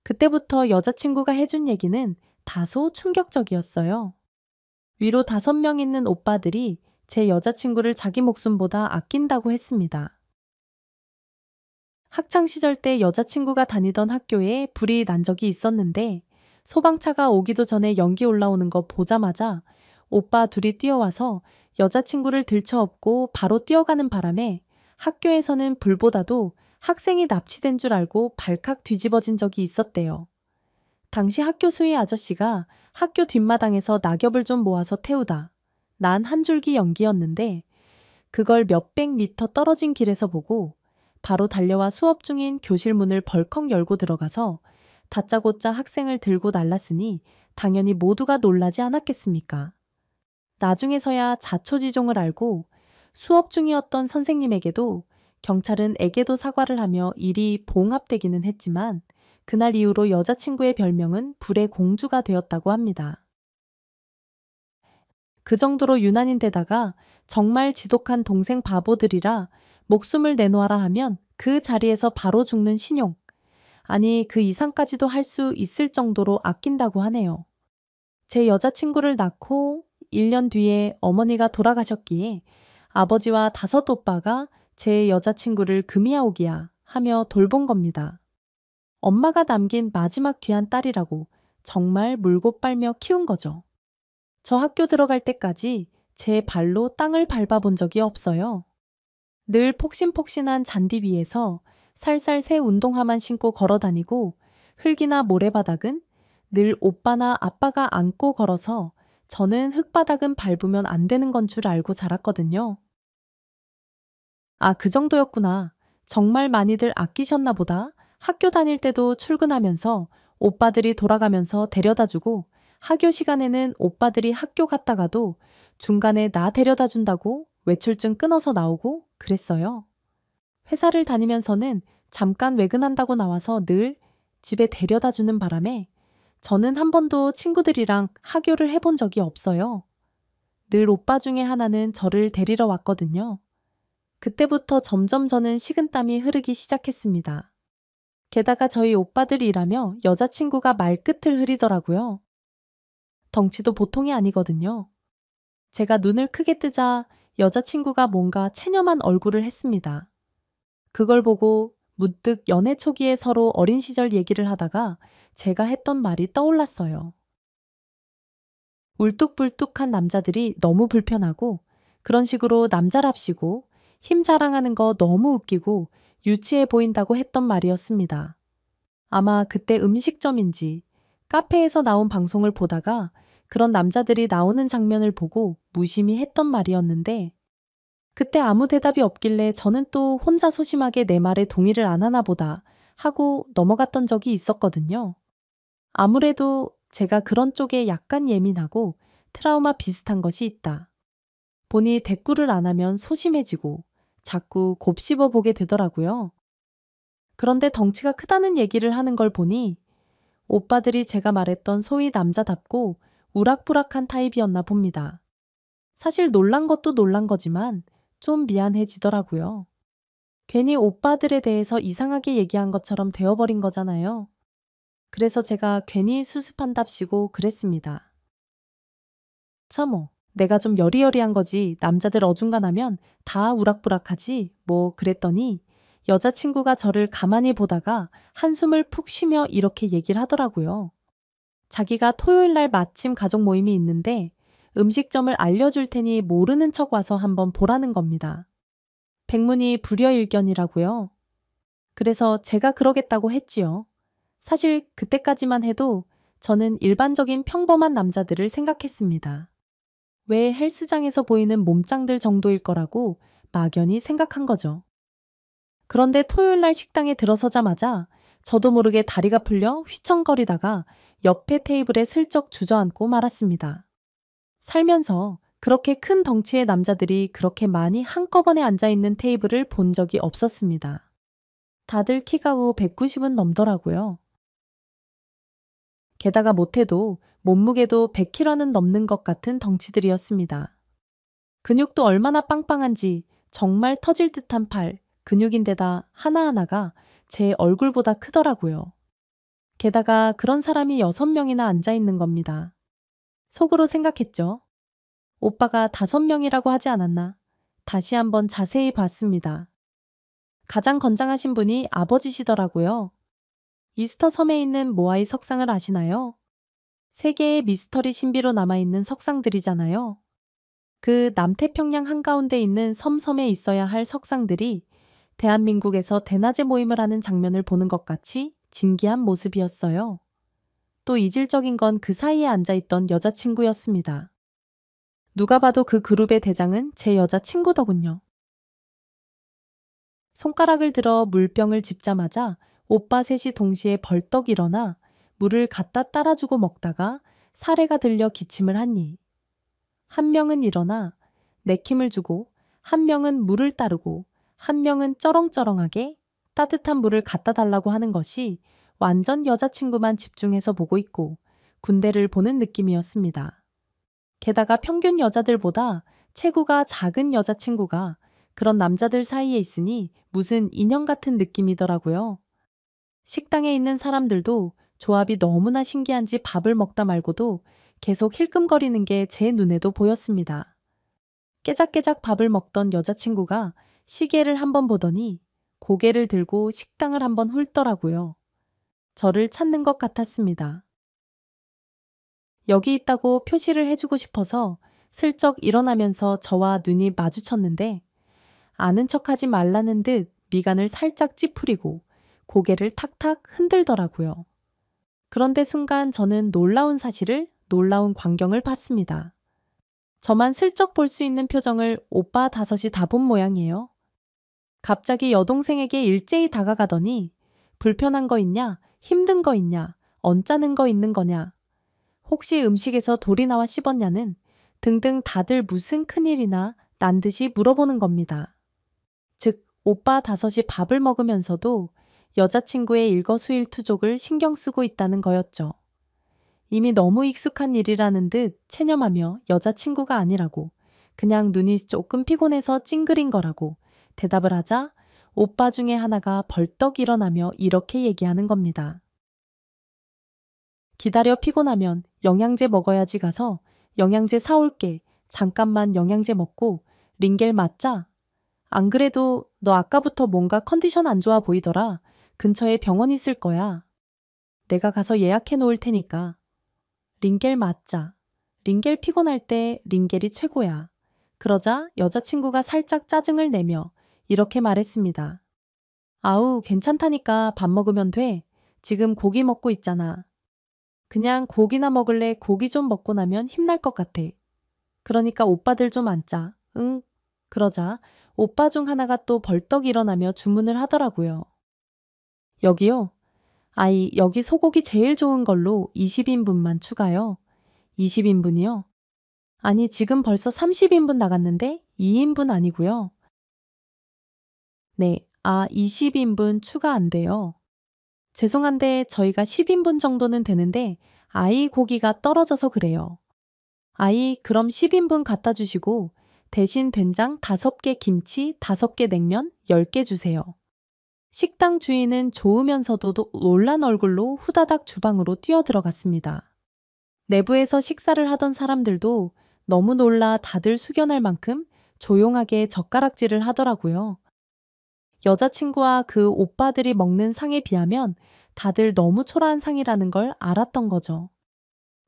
그때부터 여자친구가 해준 얘기는 다소 충격적이었어요. 위로 5명 있는 오빠들이 제 여자친구를 자기 목숨보다 아낀다고 했습니다. 학창시절 때 여자친구가 다니던 학교에 불이 난 적이 있었는데 소방차가 오기도 전에 연기 올라오는 거 보자마자 오빠 둘이 뛰어와서 여자친구를 들쳐업고 바로 뛰어가는 바람에 학교에서는 불보다도 학생이 납치된 줄 알고 발칵 뒤집어진 적이 있었대요. 당시 학교 수위 아저씨가 학교 뒷마당에서 낙엽을 좀 모아서 태우다 난 한 줄기 연기였는데 그걸 몇백 미터 떨어진 길에서 보고 바로 달려와 수업 중인 교실 문을 벌컥 열고 들어가서 다짜고짜 학생을 들고 날랐으니 당연히 모두가 놀라지 않았겠습니까? 나중에서야 자초지종을 알고 수업 중이었던 선생님에게도 경찰은 애게도 사과를 하며 일이 봉합되기는 했지만 그날 이후로 여자친구의 별명은 불의 공주가 되었다고 합니다. 그 정도로 유난인데다가 정말 지독한 동생 바보들이라 목숨을 내놓아라 하면 그 자리에서 바로 죽는 신용. 아니, 그 이상까지도 할 수 있을 정도로 아낀다고 하네요. 제 여자친구를 낳고 1년 뒤에 어머니가 돌아가셨기에 아버지와 5 오빠가 제 여자친구를 금이야 오기야 하며 돌본 겁니다. 엄마가 남긴 마지막 귀한 딸이라고 정말 물고 빨며 키운 거죠. 저 학교 들어갈 때까지 제 발로 땅을 밟아본 적이 없어요. 늘 폭신폭신한 잔디 위에서 살살 새 운동화만 신고 걸어 다니고 흙이나 모래바닥은 늘 오빠나 아빠가 안고 걸어서 저는 흙바닥은 밟으면 안 되는 건 줄 알고 자랐거든요. 아, 그 정도였구나. 정말 많이들 아끼셨나 보다. 학교 다닐 때도 출근하면서 오빠들이 돌아가면서 데려다 주고 학교 시간에는 오빠들이 학교 갔다가도 중간에 나 데려다 준다고 외출증 끊어서 나오고 그랬어요. 회사를 다니면서는 잠깐 외근한다고 나와서 늘 집에 데려다 주는 바람에 저는 한 번도 친구들이랑 하교를 해본 적이 없어요. 늘 오빠 중에 하나는 저를 데리러 왔거든요. 그때부터 점점 저는 식은땀이 흐르기 시작했습니다. 게다가 저희 오빠들이 일하며 여자친구가 말끝을 흐리더라고요. 덩치도 보통이 아니거든요. 제가 눈을 크게 뜨자 여자친구가 뭔가 체념한 얼굴을 했습니다. 그걸 보고 문득 연애 초기에 서로 어린 시절 얘기를 하다가 제가 했던 말이 떠올랐어요. 울뚝불뚝한 남자들이 너무 불편하고 그런 식으로 남자랍시고 힘 자랑하는 거 너무 웃기고 유치해 보인다고 했던 말이었습니다. 아마 그때 음식점인지 카페에서 나온 방송을 보다가 그런 남자들이 나오는 장면을 보고 무심히 했던 말이었는데 그때 아무 대답이 없길래 저는 또 혼자 소심하게 내 말에 동의를 안 하나 보다 하고 넘어갔던 적이 있었거든요. 아무래도 제가 그런 쪽에 약간 예민하고 트라우마 비슷한 것이 있다. 보니 대꾸를 안 하면 소심해지고 자꾸 곱씹어 보게 되더라고요. 그런데 덩치가 크다는 얘기를 하는 걸 보니 오빠들이 제가 말했던 소위 남자답고 우락부락한 타입이었나 봅니다. 사실 놀란 것도 놀란 거지만 좀 미안해지더라고요. 괜히 오빠들에 대해서 이상하게 얘기한 것처럼 되어버린 거잖아요. 그래서 제가 괜히 수습한답시고 그랬습니다. 참어, 내가 좀 여리여리한 거지 남자들 어중간하면 다 우락부락하지 뭐 그랬더니 여자친구가 저를 가만히 보다가 한숨을 푹 쉬며 이렇게 얘기를 하더라고요. 자기가 토요일 날 마침 가족 모임이 있는데 음식점을 알려줄 테니 모르는 척 와서 한번 보라는 겁니다. 백문이 불여일견이라고요. 그래서 제가 그러겠다고 했지요. 사실 그때까지만 해도 저는 일반적인 평범한 남자들을 생각했습니다. 왜 헬스장에서 보이는 몸짱들 정도일 거라고 막연히 생각한 거죠. 그런데 토요일 날 식당에 들어서자마자 저도 모르게 다리가 풀려 휘청거리다가 옆에 테이블에 슬쩍 주저앉고 말았습니다. 살면서 그렇게 큰 덩치의 남자들이 그렇게 많이 한꺼번에 앉아있는 테이블을 본 적이 없었습니다. 다들 키가 190은 넘더라고요. 게다가 못해도 몸무게도 100kg는 넘는 것 같은 덩치들이었습니다. 근육도 얼마나 빵빵한지 정말 터질 듯한 팔, 근육인데다 하나하나가 제 얼굴보다 크더라고요. 게다가 그런 사람이 6명이나 앉아 있는 겁니다. 속으로 생각했죠. 오빠가 5명이라고 하지 않았나. 다시 한번 자세히 봤습니다. 가장 건장하신 분이 아버지시더라고요. 이스터 섬에 있는 모아이 석상을 아시나요? 세계의 미스터리 신비로 남아있는 석상들이잖아요. 그 남태평양 한가운데 있는 섬에 있어야 할 석상들이 대한민국에서 대낮에 모임을 하는 장면을 보는 것 같이 진기한 모습이었어요. 또 이질적인 건 그 사이에 앉아있던 여자친구였습니다. 누가 봐도 그 그룹의 대장은 제 여자친구더군요. 손가락을 들어 물병을 짚자마자 오빠 셋이 동시에 벌떡 일어나 물을 갖다 따라주고 먹다가 사례가 들려 기침을 하니 한 명은 일어나 내킴을 주고 한 명은 물을 따르고 한 명은 쩌렁쩌렁하게 따뜻한 물을 갖다 달라고 하는 것이 완전 여자친구만 집중해서 보고 있고 군대를 보는 느낌이었습니다. 게다가 평균 여자들보다 체구가 작은 여자친구가 그런 남자들 사이에 있으니 무슨 인형 같은 느낌이더라고요. 식당에 있는 사람들도 조합이 너무나 신기한지 밥을 먹다 말고도 계속 힐끔거리는 게 제 눈에도 보였습니다. 깨작깨작 밥을 먹던 여자친구가 시계를 한번 보더니 고개를 들고 식당을 한번 훑더라고요. 저를 찾는 것 같았습니다. 여기 있다고 표시를 해주고 싶어서 슬쩍 일어나면서 저와 눈이 마주쳤는데 아는 척하지 말라는 듯 미간을 살짝 찌푸리고 고개를 탁탁 흔들더라고요. 그런데 순간 저는 놀라운 광경을 봤습니다. 저만 슬쩍 볼 수 있는 표정을 오빠 5이 다 본 모양이에요. 갑자기 여동생에게 일제히 다가가더니 불편한 거 있냐? 힘든 거 있냐? 언짢은 거 있는 거냐? 혹시 음식에서 돌이 나와 씹었냐는 등등 다들 무슨 큰일이나 난 듯이 물어보는 겁니다. 즉, 오빠 5이 밥을 먹으면서도 여자친구의 일거수일투족을 신경 쓰고 있다는 거였죠. 이미 너무 익숙한 일이라는 듯 체념하며 여자친구가 아니라고 그냥 눈이 조금 피곤해서 찡그린 거라고 대답을 하자 오빠 중에 하나가 벌떡 일어나며 이렇게 얘기하는 겁니다. 기다려 피곤하면 영양제 먹어야지 가서 영양제 사올게. 잠깐만 영양제 먹고 링겔 맞자. 안 그래도 너 아까부터 뭔가 컨디션 안 좋아 보이더라. 근처에 병원 있을 거야. 내가 가서 예약해 놓을 테니까. 링겔 맞자. 링겔 피곤할 때 링겔이 최고야. 그러자 여자친구가 살짝 짜증을 내며 이렇게 말했습니다. 아우, 괜찮다니까 밥 먹으면 돼. 지금 고기 먹고 있잖아. 그냥 고기나 먹을래. 고기 좀 먹고 나면 힘날 것 같아. 그러니까 오빠들 좀 앉자. 응. 그러자 오빠 중 하나가 또 벌떡 일어나며 주문을 하더라고요. 여기요. 아이, 여기 소고기 제일 좋은 걸로 20인분만 추가요. 20인분이요? 아니, 지금 벌써 30인분 나갔는데 2인분 아니고요. 네, 20인분 추가 안 돼요. 죄송한데 저희가 10인분 정도는 되는데 아이 고기가 떨어져서 그래요. 아이, 그럼 10인분 갖다 주시고 대신 된장 5개 김치 5개 냉면 10개 주세요. 식당 주인은 좋으면서도 놀란 얼굴로 후다닥 주방으로 뛰어들어갔습니다. 내부에서 식사를 하던 사람들도 너무 놀라 다들 숙연할 만큼 조용하게 젓가락질을 하더라고요. 여자친구와 그 오빠들이 먹는 상에 비하면 다들 너무 초라한 상이라는 걸 알았던 거죠.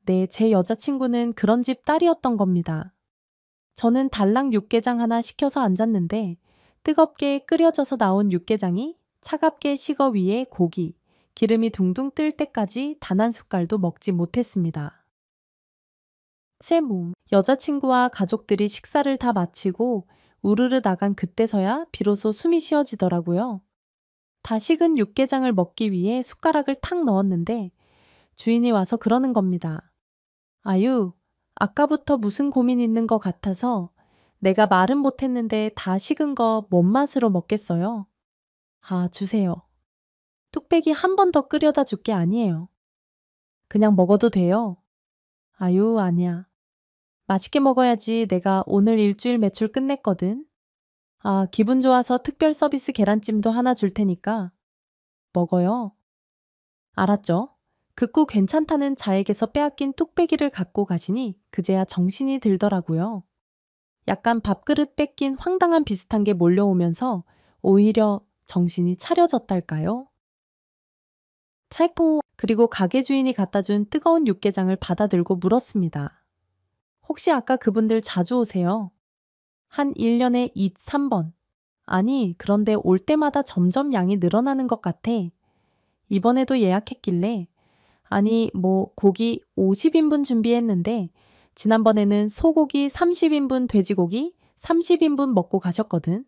네, 제 여자친구는 그런 집 딸이었던 겁니다. 저는 달랑 육개장 하나 시켜서 앉았는데 뜨겁게 끓여져서 나온 육개장이 차갑게 식어 위에 고기, 기름이 둥둥 뜰 때까지 단 한 숟갈도 먹지 못했습니다. 여자친구와 가족들이 식사를 다 마치고 우르르 나간 그때서야 비로소 숨이 쉬어지더라고요. 다 식은 육개장을 먹기 위해 숟가락을 탁 넣었는데 주인이 와서 그러는 겁니다. 아유, 아까부터 무슨 고민 있는 것 같아서 내가 말은 못했는데 다 식은 거 뭔 맛으로 먹겠어요? 주세요. 뚝배기 한 번 더 끓여다 줄 게 아니에요. 그냥 먹어도 돼요. 아유, 아니야. 맛있게 먹어야지. 내가 오늘 일주일 매출 끝냈거든. 기분 좋아서 특별 서비스 계란찜도 하나 줄 테니까. 먹어요. 알았죠? 극구 괜찮다는 자에게서 빼앗긴 뚝배기를 갖고 가시니 그제야 정신이 들더라고요. 약간 밥그릇 뺏긴 황당한 비슷한 게 몰려오면서 오히려 정신이 차려졌달까요? 체코 그리고 가게 주인이 갖다 준 뜨거운 육개장을 받아들고 물었습니다. 혹시 아까 그분들 자주 오세요? 한 1년에 2, 3번. 아니, 그런데 올 때마다 점점 양이 늘어나는 것 같아. 이번에도 예약했길래 아니, 뭐 고기 50인분 준비했는데 지난번에는 소고기 30인분, 돼지고기 30인분 먹고 가셨거든.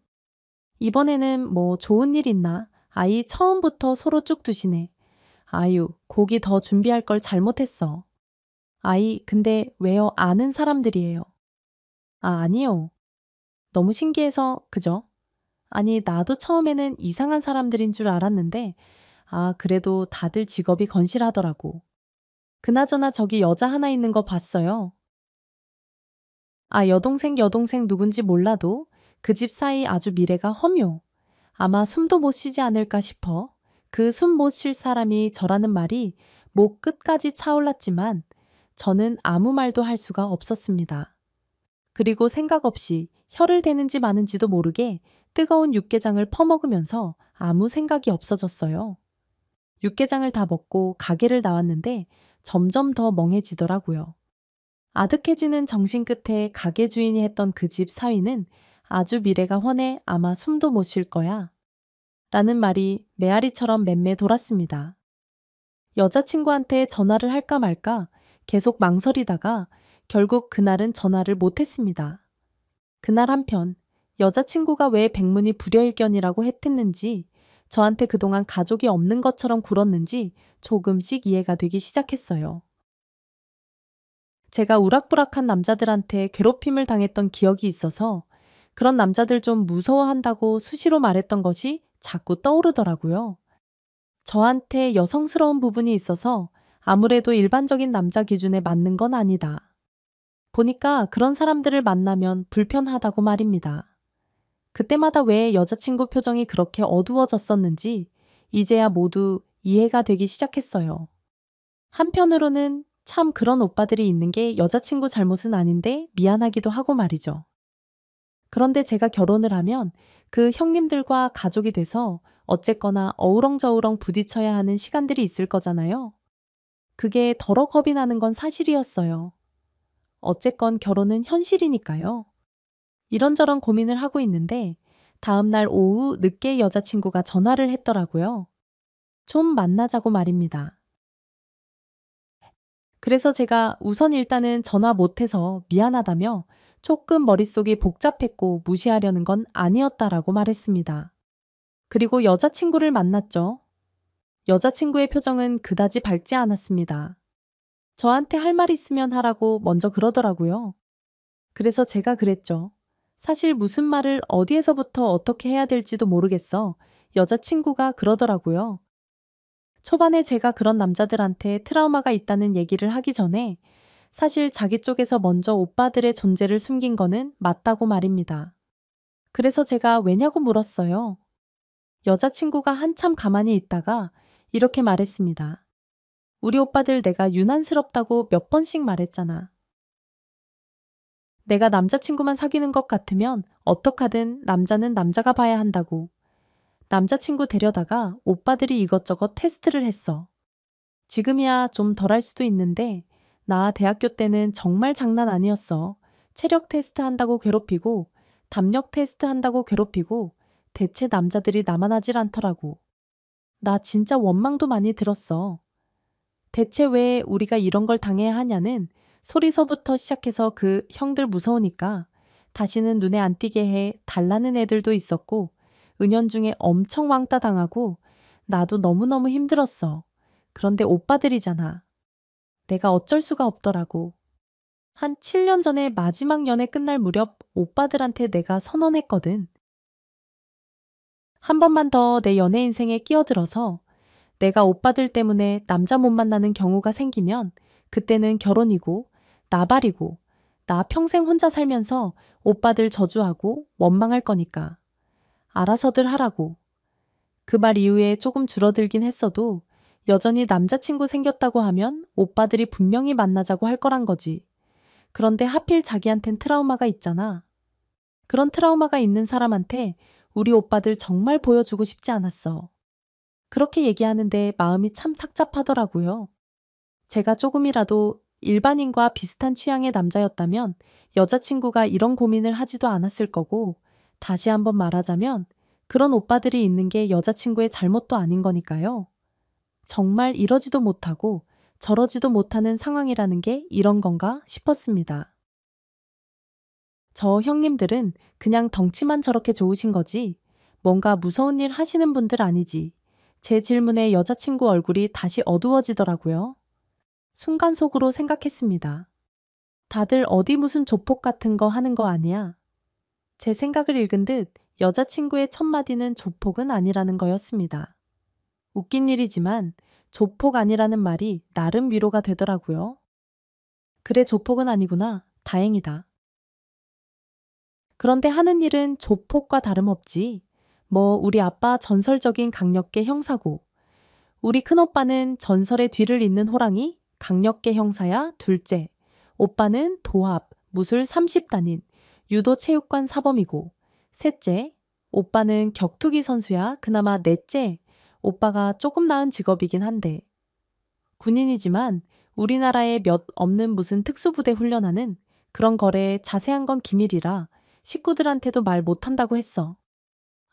이번에는 뭐 좋은 일 있나? 아이 처음부터 서로 쭉 두시네. 아유, 고기 더 준비할 걸 잘못했어. 아이, 근데 왜요? 아는 사람들이에요. 아, 아니요. 너무 신기해서, 그죠? 아니, 나도 처음에는 이상한 사람들인 줄 알았는데, 아, 그래도 다들 직업이 건실하더라고. 그나저나 저기 여자 하나 있는 거 봤어요. 아, 여동생 누군지 몰라도 그 집 사이 아주 미래가 험요. 아마 숨도 못 쉬지 않을까 싶어. 그 숨 못 쉴 사람이 저라는 말이 목 끝까지 차올랐지만 저는 아무 말도 할 수가 없었습니다. 그리고 생각 없이 혀를 대는지 마는지도 모르게 뜨거운 육개장을 퍼먹으면서 아무 생각이 없어졌어요. 육개장을 다 먹고 가게를 나왔는데 점점 더 멍해지더라고요. 아득해지는 정신 끝에 가게 주인이 했던 그 집 사위는 아주 미래가 훤해 아마 숨도 못 쉴 거야. 라는 말이 메아리처럼 맴매 돌았습니다. 여자친구한테 전화를 할까 말까 계속 망설이다가 결국 그날은 전화를 못했습니다. 그날 한편 여자친구가 왜 백문이 불여일견이라고 했댔는지 저한테 그동안 가족이 없는 것처럼 굴었는지 조금씩 이해가 되기 시작했어요. 제가 우락부락한 남자들한테 괴롭힘을 당했던 기억이 있어서 그런 남자들 좀 무서워한다고 수시로 말했던 것이 자꾸 떠오르더라고요. 저한테 여성스러운 부분이 있어서 아무래도 일반적인 남자 기준에 맞는 건 아니다. 보니까 그런 사람들을 만나면 불편하다고 말입니다. 그때마다 왜 여자친구 표정이 그렇게 어두워졌었는지 이제야 모두 이해가 되기 시작했어요. 한편으로는 참 그런 오빠들이 있는 게 여자친구 잘못은 아닌데 미안하기도 하고 말이죠. 그런데 제가 결혼을 하면 그 형님들과 가족이 돼서 어쨌거나 어우렁저우렁 부딪혀야 하는 시간들이 있을 거잖아요. 그게 더러 겁이 나는 건 사실이었어요. 어쨌건 결혼은 현실이니까요. 이런저런 고민을 하고 있는데 다음날 오후 늦게 여자친구가 전화를 했더라고요. 좀 만나자고 말입니다. 그래서 제가 우선 일단은 전화 못해서 미안하다며 조금 머릿속이 복잡했고 무시하려는 건 아니었다라고 말했습니다. 그리고 여자친구를 만났죠. 여자친구의 표정은 그다지 밝지 않았습니다. 저한테 할 말 있으면 하라고 먼저 그러더라고요. 그래서 제가 그랬죠. 사실 무슨 말을 어디에서부터 어떻게 해야 될지도 모르겠어. 여자친구가 그러더라고요. 초반에 제가 그런 남자들한테 트라우마가 있다는 얘기를 하기 전에 사실 자기 쪽에서 먼저 오빠들의 존재를 숨긴 거는 맞다고 말입니다. 그래서 제가 왜냐고 물었어요. 여자친구가 한참 가만히 있다가 이렇게 말했습니다. 우리 오빠들 내가 유난스럽다고 몇 번씩 말했잖아. 내가 남자친구만 사귀는 것 같으면 어떡하든 남자는 남자가 봐야 한다고. 남자친구 데려다가 오빠들이 이것저것 테스트를 했어. 지금이야 좀 덜할 수도 있는데 나 대학교 때는 정말 장난 아니었어. 체력 테스트 한다고 괴롭히고 담력 테스트 한다고 괴롭히고 대체 남자들이 나만 하질 않더라고. 나 진짜 원망도 많이 들었어. 대체 왜 우리가 이런 걸 당해야 하냐는 소리서부터 시작해서 그 형들 무서우니까 다시는 눈에 안 띄게 해 달라는 애들도 있었고 은연중에 엄청 왕따 당하고 나도 너무너무 힘들었어. 그런데 오빠들이잖아. 내가 어쩔 수가 없더라고. 한 7년 전에 마지막 연애 끝날 무렵 오빠들한테 내가 선언했거든. 한 번만 더 내 연애 인생에 끼어들어서 내가 오빠들 때문에 남자 못 만나는 경우가 생기면 그때는 결혼이고 나발이고 나 평생 혼자 살면서 오빠들 저주하고 원망할 거니까 알아서들 하라고. 그 말 이후에 조금 줄어들긴 했어도 여전히 남자친구 생겼다고 하면 오빠들이 분명히 만나자고 할 거란 거지. 그런데 하필 자기한텐 트라우마가 있잖아. 그런 트라우마가 있는 사람한테 우리 오빠들 정말 보여주고 싶지 않았어. 그렇게 얘기하는데 마음이 참 착잡하더라고요. 제가 조금이라도 일반인과 비슷한 취향의 남자였다면 여자친구가 이런 고민을 하지도 않았을 거고, 다시 한번 말하자면 그런 오빠들이 있는 게 여자친구의 잘못도 아닌 거니까요. 정말 이러지도 못하고 저러지도 못하는 상황이라는 게 이런 건가 싶었습니다. 저 형님들은 그냥 덩치만 저렇게 좋으신 거지, 뭔가 무서운 일 하시는 분들 아니지. 제 질문에 여자친구 얼굴이 다시 어두워지더라고요. 순간 속으로 생각했습니다. 다들 어디 무슨 조폭 같은 거 하는 거 아니야? 제 생각을 읽은 듯 여자친구의 첫마디는 조폭은 아니라는 거였습니다. 웃긴 일이지만 조폭 아니라는 말이 나름 위로가 되더라고요. 그래, 조폭은 아니구나. 다행이다. 그런데 하는 일은 조폭과 다름없지. 뭐 우리 아빠 전설적인 강력계 형사고, 우리 큰오빠는 전설의 뒤를 잇는 호랑이 강력계 형사야 둘째, 오빠는 도합 무술 30단인 유도 체육관 사범이고, 셋째, 오빠는 격투기 선수야. 그나마 넷째, 오빠가 조금 나은 직업이긴 한데 군인이지만 우리나라에 몇 없는 무슨 특수부대 훈련하는 그런 거래. 자세한 건 기밀이라 식구들한테도 말 못한다고 했어.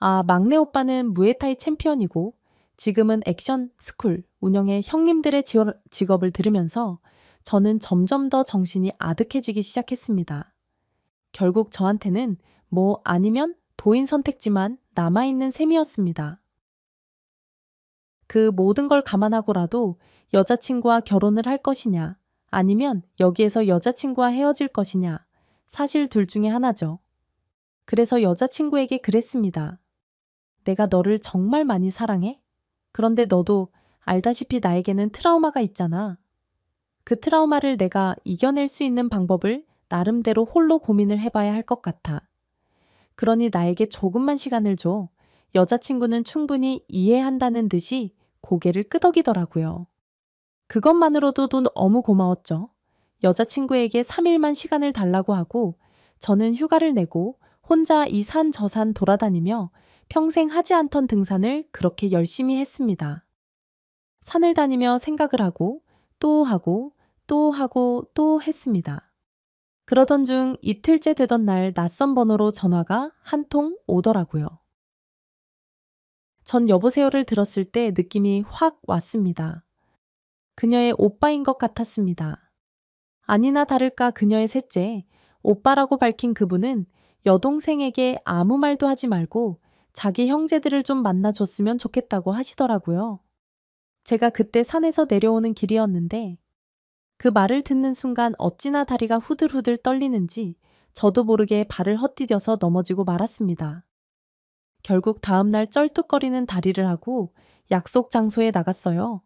아, 막내 오빠는 무에타이 챔피언이고 지금은 액션 스쿨 운영의 형님들의 직업을 들으면서 저는 점점 더 정신이 아득해지기 시작했습니다. 결국 저한테는 뭐 아니면 도인 선택지만 남아있는 셈이었습니다. 그 모든 걸 감안하고라도 여자친구와 결혼을 할 것이냐, 아니면 여기에서 여자친구와 헤어질 것이냐, 사실 둘 중에 하나죠. 그래서 여자친구에게 그랬습니다. 내가 너를 정말 많이 사랑해? 그런데 너도 알다시피 나에게는 트라우마가 있잖아. 그 트라우마를 내가 이겨낼 수 있는 방법을 나름대로 홀로 고민을 해봐야 할 것 같아. 그러니 나에게 조금만 시간을 줘. 여자친구는 충분히 이해한다는 듯이 고개를 끄덕이더라고요. 그것만으로도 너무 고마웠죠. 여자친구에게 3일만 시간을 달라고 하고 저는 휴가를 내고 혼자 이 산 저 산 돌아다니며 평생 하지 않던 등산을 그렇게 열심히 했습니다. 산을 다니며 생각을 하고 또 하고 또 하고 또 했습니다. 그러던 중 이틀째 되던 날 낯선 번호로 전화가 한 통 오더라고요. 전 여보세요를 들었을 때 느낌이 확 왔습니다. 그녀의 오빠인 것 같았습니다. 아니나 다를까 그녀의 셋째, 오빠라고 밝힌 그분은 여동생에게 아무 말도 하지 말고 자기 형제들을 좀 만나줬으면 좋겠다고 하시더라고요. 제가 그때 산에서 내려오는 길이었는데 그 말을 듣는 순간 어찌나 다리가 후들후들 떨리는지 저도 모르게 발을 헛디뎌서 넘어지고 말았습니다. 결국 다음날 쩔뚝거리는 다리를 하고 약속 장소에 나갔어요.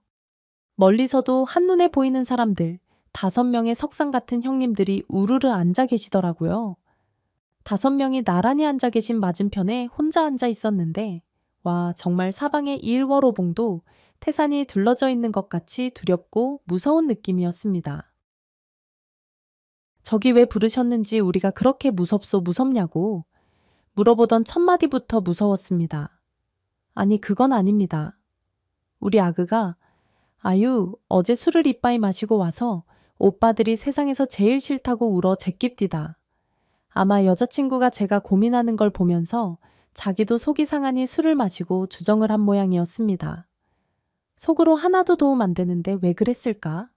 멀리서도 한눈에 보이는 사람들, 5명의 석상 같은 형님들이 우르르 앉아 계시더라고요. 5명이 나란히 앉아 계신 맞은편에 혼자 앉아 있었는데, 와, 정말 사방의 일월오봉도 태산이 둘러져 있는 것 같이 두렵고 무서운 느낌이었습니다. 저기 왜 부르셨는지 우리가 그렇게 무섭냐고 물어보던 첫 마디부터 무서웠습니다. 아니, 그건 아닙니다. 우리 아그가 아유, 어제 술을 이빠이 마시고 와서 오빠들이 세상에서 제일 싫다고 울어 제낍디다. 아마 여자친구가 제가 고민하는 걸 보면서 자기도 속이 상하니 술을 마시고 주정을 한 모양이었습니다. 속으로 하나도 도움 안 되는데 왜 그랬을까?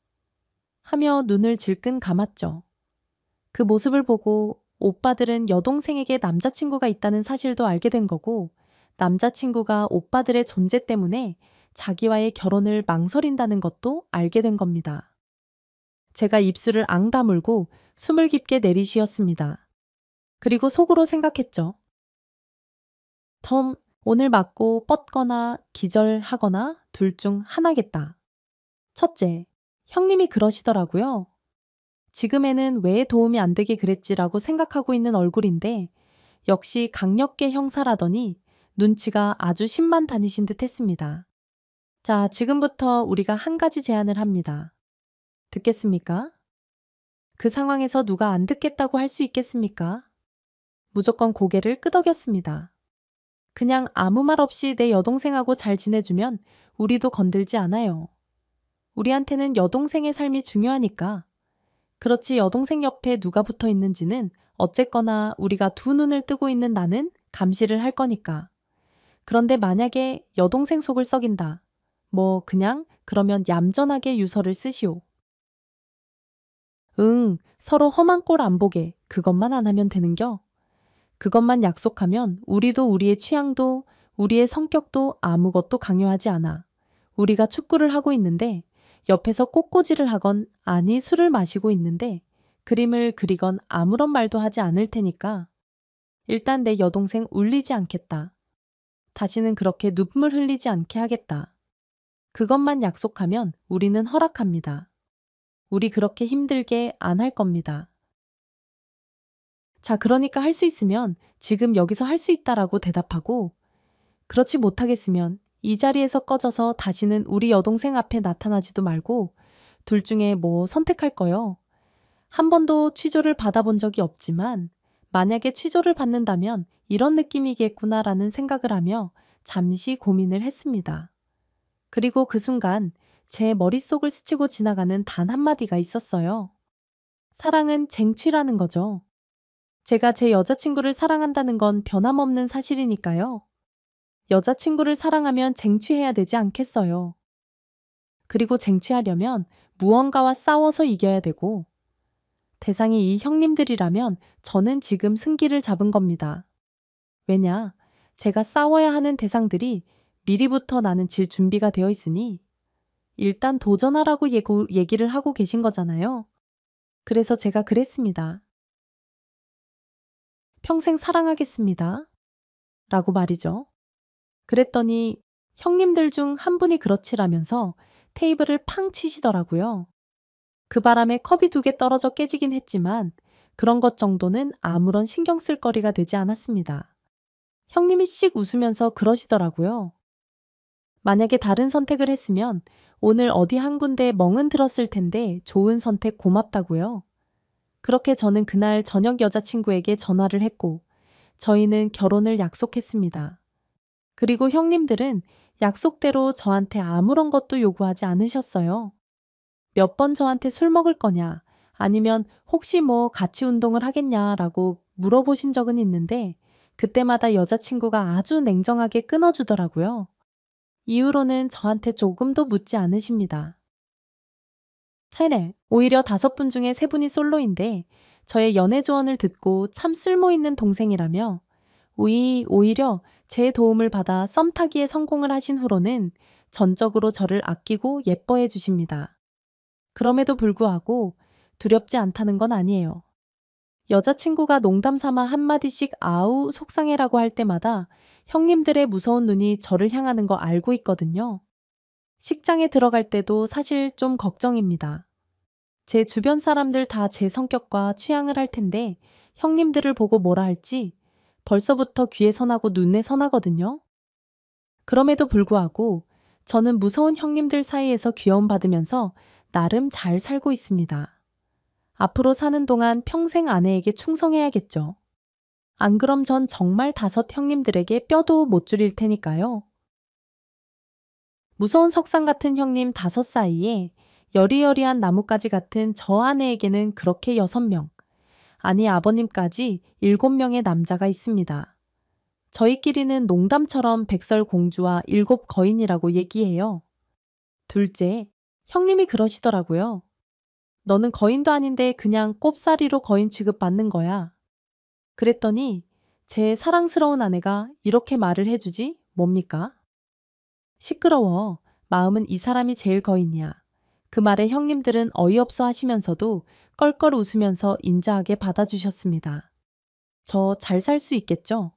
하며 눈을 질끈 감았죠. 그 모습을 보고 오빠들은 여동생에게 남자친구가 있다는 사실도 알게 된 거고, 남자친구가 오빠들의 존재 때문에 자기와의 결혼을 망설인다는 것도 알게 된 겁니다. 제가 입술을 앙 다물고 숨을 깊게 내리쉬었습니다. 그리고 속으로 생각했죠. 오늘 맞고 뻗거나 기절하거나 둘 중 하나겠다. 첫째, 형님이 그러시더라고요. 지금에는 왜 도움이 안 되게 그랬지라고 생각하고 있는 얼굴인데 역시 강력계 형사라더니 눈치가 아주 신만 다니신 듯 했습니다. 자, 지금부터 우리가 한 가지 제안을 합니다. 듣겠습니까? 그 상황에서 누가 안 듣겠다고 할 수 있겠습니까? 무조건 고개를 끄덕였습니다. 그냥 아무 말 없이 내 여동생하고 잘 지내주면 우리도 건들지 않아요. 우리한테는 여동생의 삶이 중요하니까. 그렇지 여동생 옆에 누가 붙어 있는지는 어쨌거나 우리가 두 눈을 뜨고 있는 나는 감시를 할 거니까. 그런데 만약에 여동생 속을 썩인다. 그냥 그러면 얌전하게 유서를 쓰시오. 응, 서로 험한 꼴 안 보게 그것만 안 하면 되는겨. 그것만 약속하면 우리도 우리의 취향도 우리의 성격도 아무것도 강요하지 않아. 우리가 축구를 하고 있는데 옆에서 꽃꽂이를 하건 아니 술을 마시고 있는데 그림을 그리건 아무런 말도 하지 않을 테니까 일단 내 여동생 울리지 않겠다. 다시는 그렇게 눈물 흘리지 않게 하겠다. 그것만 약속하면 우리는 허락합니다. 우리 그렇게 힘들게 안 할 겁니다. 자, 그러니까 할 수 있으면 지금 여기서 할 수 있다라고 대답하고 그렇지 못하겠으면 이 자리에서 꺼져서 다시는 우리 여동생 앞에 나타나지도 말고 둘 중에 선택할 거요. 한 번도 취조를 받아본 적이 없지만 만약에 취조를 받는다면 이런 느낌이겠구나라는 생각을 하며 잠시 고민을 했습니다. 그리고 그 순간 제 머릿속을 스치고 지나가는 단 한마디가 있었어요. 사랑은 쟁취라는 거죠. 제가 제 여자친구를 사랑한다는 건 변함없는 사실이니까요. 여자친구를 사랑하면 쟁취해야 되지 않겠어요. 그리고 쟁취하려면 무언가와 싸워서 이겨야 되고 대상이 이 형님들이라면 저는 지금 승기를 잡은 겁니다. 왜냐? 제가 싸워야 하는 대상들이 미리부터 나는 질 준비가 되어 있으니 일단 도전하라고 얘기를 하고 계신 거잖아요. 그래서 제가 그랬습니다. 평생 사랑하겠습니다. 라고 말이죠. 그랬더니 형님들 중 한 분이 그렇지라면서 테이블을 팡 치시더라고요. 그 바람에 컵이 2개 떨어져 깨지긴 했지만 그런 것 정도는 아무런 신경 쓸 거리가 되지 않았습니다. 형님이 씩 웃으면서 그러시더라고요. 만약에 다른 선택을 했으면 오늘 어디 한 군데 멍은 들었을 텐데 좋은 선택 고맙다고요. 그렇게 저는 그날 저녁 여자친구에게 전화를 했고 저희는 결혼을 약속했습니다. 그리고 형님들은 약속대로 저한테 아무런 것도 요구하지 않으셨어요. 몇 번 저한테 술 먹을 거냐 아니면 혹시 같이 운동을 하겠냐라고 물어보신 적은 있는데 그때마다 여자친구가 아주 냉정하게 끊어주더라고요. 이후로는 저한테 조금도 묻지 않으십니다. 채네, 오히려 5분 중에 3분이 솔로인데 저의 연애 조언을 듣고 참 쓸모있는 동생이라며 오히려 제 도움을 받아 썸 타기에 성공을 하신 후로는 전적으로 저를 아끼고 예뻐해 주십니다. 그럼에도 불구하고 두렵지 않다는 건 아니에요. 여자친구가 농담 삼아 한마디씩 아우 속상해라고 할 때마다 형님들의 무서운 눈이 저를 향하는 거 알고 있거든요. 식장에 들어갈 때도 사실 좀 걱정입니다. 제 주변 사람들 다 제 성격과 취향을 할 텐데 형님들을 보고 뭐라 할지 벌써부터 귀에 선하고 눈에 선하거든요. 그럼에도 불구하고 저는 무서운 형님들 사이에서 귀여움 받으면서 나름 잘 살고 있습니다. 앞으로 사는 동안 평생 아내에게 충성해야겠죠. 안 그럼 전 정말 5 형님들에게 뼈도 못 줄일 테니까요. 무서운 석상 같은 형님 5 사이에 여리여리한 나뭇가지 같은 저 아내에게는 그렇게 6명, 아니 아버님까지 7명의 남자가 있습니다. 저희끼리는 농담처럼 백설공주와 7 거인이라고 얘기해요. 둘째, 형님이 그러시더라고요. 너는 거인도 아닌데 그냥 꼽사리로 거인 취급받는 거야. 그랬더니 제 사랑스러운 아내가 이렇게 말을 해주지 뭡니까? 시끄러워. 마음은 이 사람이 제일 거인이야. 그 말에 형님들은 어이없어 하시면서도 껄껄 웃으면서 인자하게 받아주셨습니다. 저 잘 살 수 있겠죠?